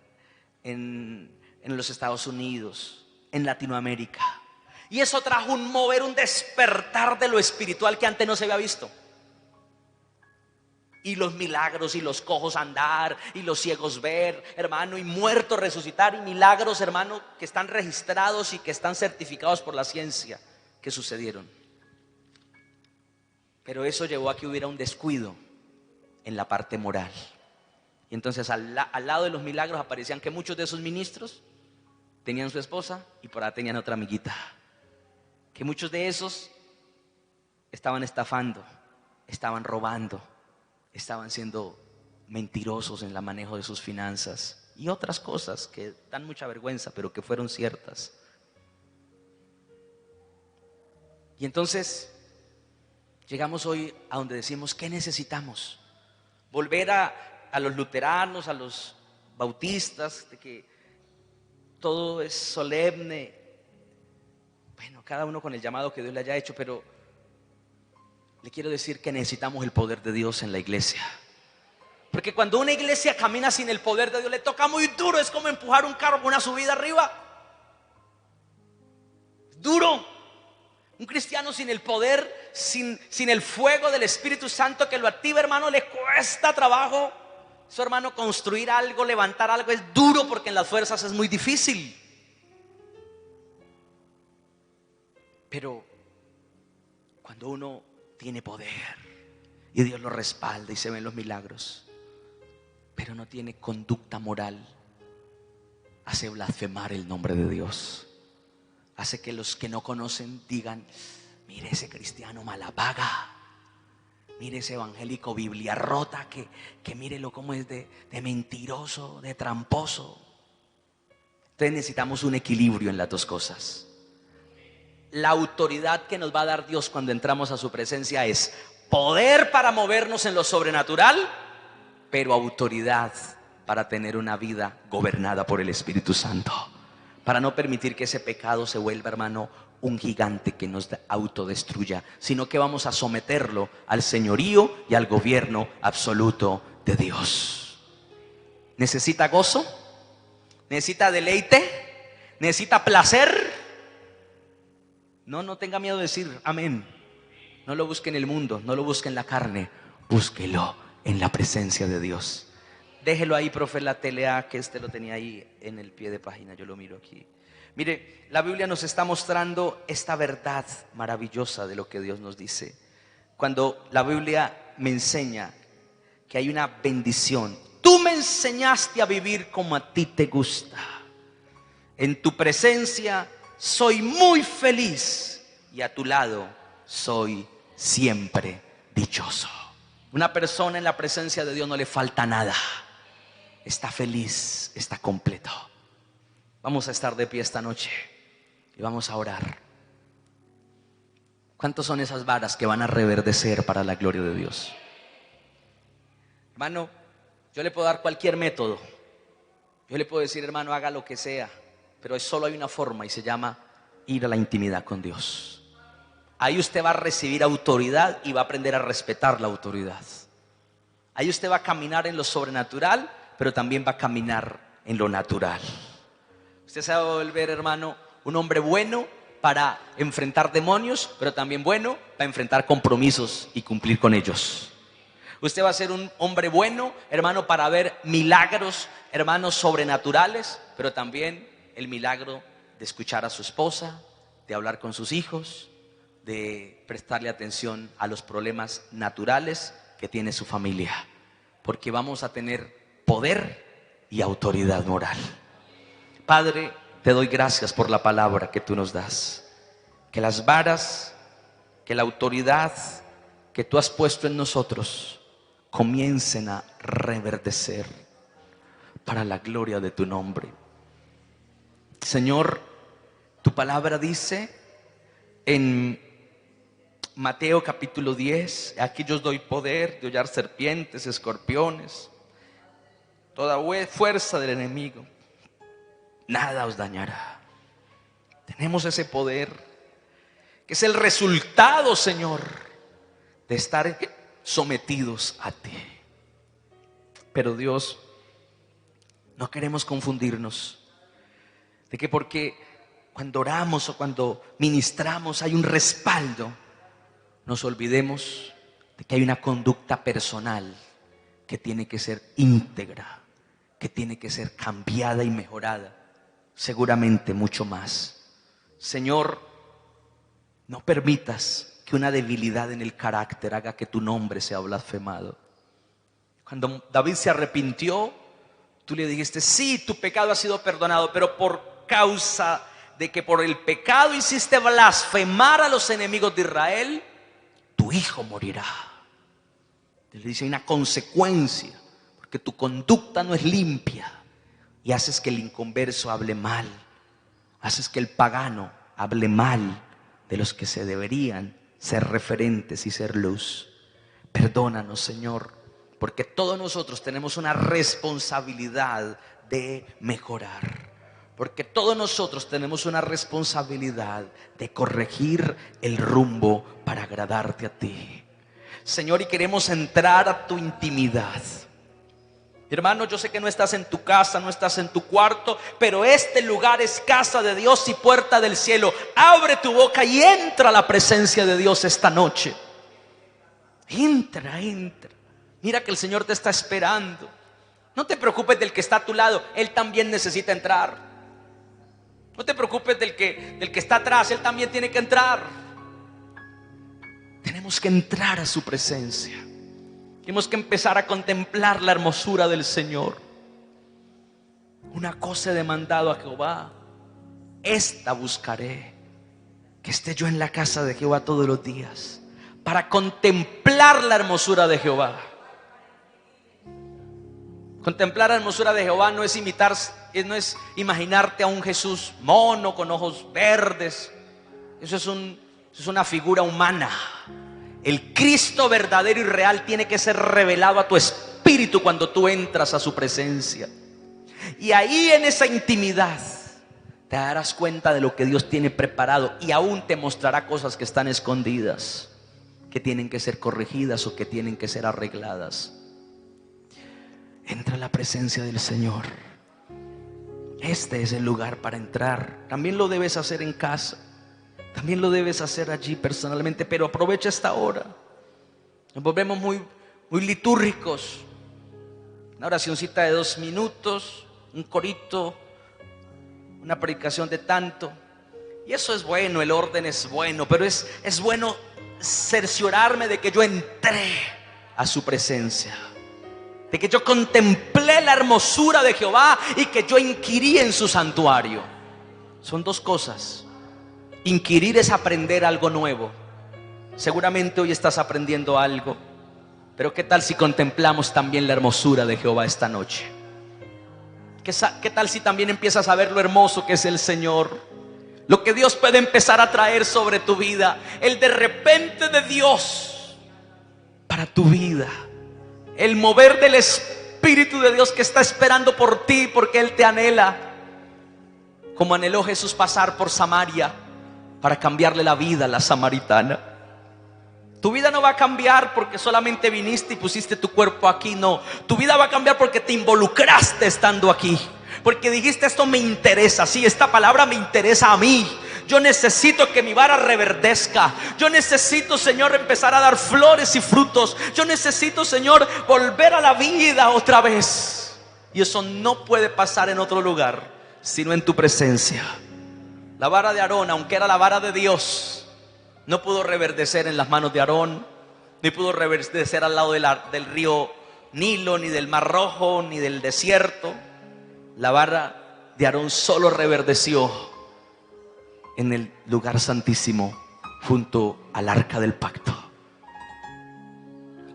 Speaker 1: en los Estados Unidos, en Latinoamérica. Y eso trajo un mover, un despertar de lo espiritual que antes no se había visto. Y los milagros, y los cojos andar, y los ciegos ver, hermano, y muertos resucitar, y milagros, hermano, que están registrados y que están certificados por la ciencia que sucedieron. Pero eso llevó a que hubiera un descuido en la parte moral. Y entonces al lado de los milagros aparecían que muchos de esos ministros tenían su esposa y por ahí tenían otra amiguita. Que muchos de esos estaban estafando, estaban robando, estaban siendo mentirosos en el manejo de sus finanzas y otras cosas que dan mucha vergüenza, pero que fueron ciertas. Y entonces llegamos hoy a donde decimos, ¿qué necesitamos? Volver a los luteranos, a los bautistas, de que todo es solemne. Bueno, cada uno con el llamado que Dios le haya hecho, pero le quiero decir que necesitamos el poder de Dios en la iglesia. Porque cuando una iglesia camina sin el poder de Dios, le toca muy duro. Es como empujar un carro por una subida arriba. Duro. Un cristiano sin el poder, sin el fuego del Espíritu Santo que lo activa, hermano, le cuesta trabajo. Eso, hermano, construir algo, levantar algo es duro, porque en las fuerzas es muy difícil. Pero cuando uno tiene poder y Dios lo respalda y se ven los milagros, pero no tiene conducta moral, hace blasfemar el nombre de Dios. Hace que los que no conocen digan: mire ese cristiano malapaga, mire ese evangélico Biblia rota, que mírelo cómo es de mentiroso, de tramposo. Entonces necesitamos un equilibrio en las dos cosas. La autoridad que nos va a dar Dios cuando entramos a su presencia es poder para movernos en lo sobrenatural, pero autoridad para tener una vida gobernada por el Espíritu Santo, para no permitir que ese pecado se vuelva, hermano, un gigante que nos autodestruya, sino que vamos a someterlo al señorío y al gobierno absoluto de Dios. ¿Necesita gozo? ¿Necesita deleite? ¿Necesita placer? No tenga miedo de decir amén. No lo busque en el mundo, no lo busque en la carne, búsquelo en la presencia de Dios. Déjelo ahí, profe, la telea, que lo tenía ahí en el pie de página, yo lo miro aquí. Mire, la Biblia nos está mostrando esta verdad maravillosa de lo que Dios nos dice. Cuando la Biblia me enseña que hay una bendición. Tú me enseñaste a vivir como a ti te gusta. En tu presencia soy muy feliz y a tu lado soy siempre dichoso. Una persona en la presencia de Dios no le falta nada. Está feliz, está completo. Vamos a estar de pie esta noche y vamos a orar. ¿Cuántos son esas varas que van a reverdecer para la gloria de Dios? Hermano, yo le puedo dar cualquier método. Yo le puedo decir: hermano, haga lo que sea, pero solo hay una forma y se llama ir a la intimidad con Dios. Ahí usted va a recibir autoridad y va a aprender a respetar la autoridad. Ahí usted va a caminar en lo sobrenatural, pero también va a caminar en lo natural. Usted se va a volver, hermano, un hombre bueno para enfrentar demonios, pero también bueno para enfrentar compromisos y cumplir con ellos. Usted va a ser un hombre bueno, hermano, para ver milagros, hermanos, sobrenaturales, pero también el milagro de escuchar a su esposa, de hablar con sus hijos, de prestarle atención a los problemas naturales que tiene su familia, porque vamos a tener poder y autoridad moral. Padre, te doy gracias por la palabra que tú nos das. Que las varas, que la autoridad que tú has puesto en nosotros comiencen a reverdecer para la gloria de tu nombre. Señor, tu palabra dice en Mateo capítulo 10: aquí yo os doy poder de hollar serpientes, escorpiones, toda fuerza del enemigo, nada os dañará. Tenemos ese poder, que es el resultado, Señor, de estar sometidos a ti. Pero Dios, no queremos confundirnos de que porque cuando oramos o cuando ministramos hay un respaldo, nos olvidemos de que hay una conducta personal que tiene que ser íntegra, que tiene que ser cambiada y mejorada, seguramente mucho más. Señor, no permitas que una debilidad en el carácter haga que tu nombre sea blasfemado. Cuando David se arrepintió, tú le dijiste: sí, tu pecado ha sido perdonado, pero por causa de que por el pecado hiciste blasfemar a los enemigos de Israel, tu hijo morirá. Le dice: hay una consecuencia, porque tu conducta no es limpia y haces que el inconverso hable mal, haces que el pagano hable mal de los que se deberían ser referentes y ser luz. Perdónanos, Señor, porque todos nosotros tenemos una responsabilidad de mejorar, porque todos nosotros tenemos una responsabilidad de corregir el rumbo para agradarte a ti, Señor. Y queremos entrar a tu intimidad, Hermano, yo sé que no estás en tu casa, no estás en tu cuarto, pero este lugar es casa de Dios y puerta del cielo. Abre tu boca y entra a la presencia de Dios esta noche. Entra, entra. Mira que el Señor te está esperando. No te preocupes del que está a tu lado, Él también necesita entrar. No te preocupes del que está atrás, Él también tiene que entrar. Tenemos que entrar a su presencia. Tenemos que empezar a contemplar la hermosura del Señor. Una cosa he demandado a Jehová, esta buscaré, que esté yo en la casa de Jehová todos los días, para contemplar la hermosura de Jehová. Contemplar la hermosura de Jehová no es no es imaginarte a un Jesús mono con ojos verdes. Eso es una figura humana. El Cristo verdadero y real tiene que ser revelado a tu espíritu cuando tú entras a su presencia. Y ahí, en esa intimidad, te darás cuenta de lo que Dios tiene preparado, y aún te mostrará cosas que están escondidas, que tienen que ser corregidas o que tienen que ser arregladas. Entra a la presencia del Señor. Este es el lugar para entrar. También lo debes hacer en casa. También lo debes hacer allí personalmente, pero aprovecha esta hora. Nos volvemos muy litúrgicos. Una oracioncita de 2 minutos, un corito, una predicación de tanto. Y eso es bueno, el orden es bueno, pero es bueno cerciorarme de que yo entré a su presencia, de que yo contemplé la hermosura de Jehová y que yo inquirí en su santuario. Son 2 cosas. Inquirir es aprender algo nuevo. Seguramente hoy estás aprendiendo algo, pero ¿qué tal si contemplamos también la hermosura de Jehová esta noche? ¿Qué tal si también empiezas a ver lo hermoso que es el Señor? Lo que Dios puede empezar a traer sobre tu vida, el de repente de Dios para tu vida, el mover del Espíritu de Dios que está esperando por ti, porque Él te anhela, como anheló Jesús pasar por Samaria para cambiarle la vida a la samaritana. Tu vida no va a cambiar porque solamente viniste y pusiste tu cuerpo aquí, no. Tu vida va a cambiar porque te involucraste estando aquí, porque dijiste: esto me interesa, sí, esta palabra me interesa a mí. Yo necesito que mi vara reverdezca. Yo necesito, Señor, empezar a dar flores y frutos. Yo necesito, Señor, volver a la vida otra vez. Y eso no puede pasar en otro lugar sino en tu presencia. La vara de Aarón, aunque era la vara de Dios, no pudo reverdecer en las manos de Aarón, ni pudo reverdecer al lado del río Nilo, ni del Mar Rojo, ni del desierto. La vara de Aarón solo reverdeció en el lugar santísimo, junto al arca del pacto.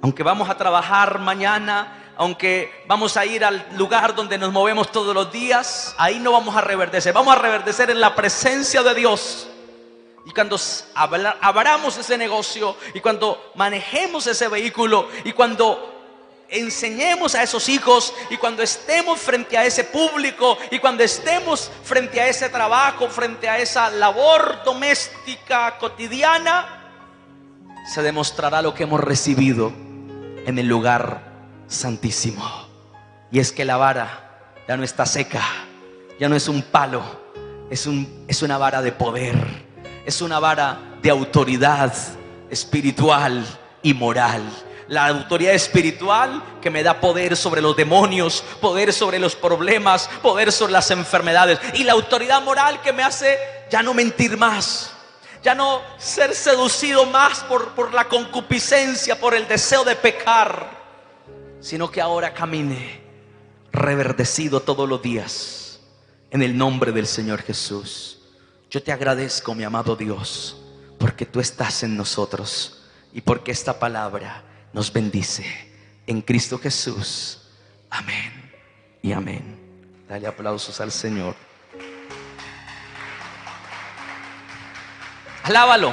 Speaker 1: Aunque vamos a trabajar mañana, aunque vamos a ir al lugar donde nos movemos todos los días, ahí no vamos a reverdecer. Vamos a reverdecer en la presencia de Dios. Y cuando abramos ese negocio, y cuando manejemos ese vehículo, y cuando enseñemos a esos hijos, y cuando estemos frente a ese público, y cuando estemos frente a ese trabajo, frente a esa labor doméstica cotidiana, se demostrará lo que hemos recibido en el lugar santísimo. Y es que la vara ya no está seca, ya no es un palo, es una vara de poder, es una vara de autoridad espiritual y moral. La autoridad espiritual que me da poder sobre los demonios, poder sobre los problemas, poder sobre las enfermedades. Y la autoridad moral que me hace ya no mentir más, ya no ser seducido más por la concupiscencia, por el deseo de pecar, sino que ahora camine reverdecido todos los días en el nombre del Señor Jesús. Yo te agradezco, mi amado Dios, porque tú estás en nosotros y porque esta palabra nos bendice en Cristo Jesús. Amén y amén. Dale aplausos al Señor. Alábalo.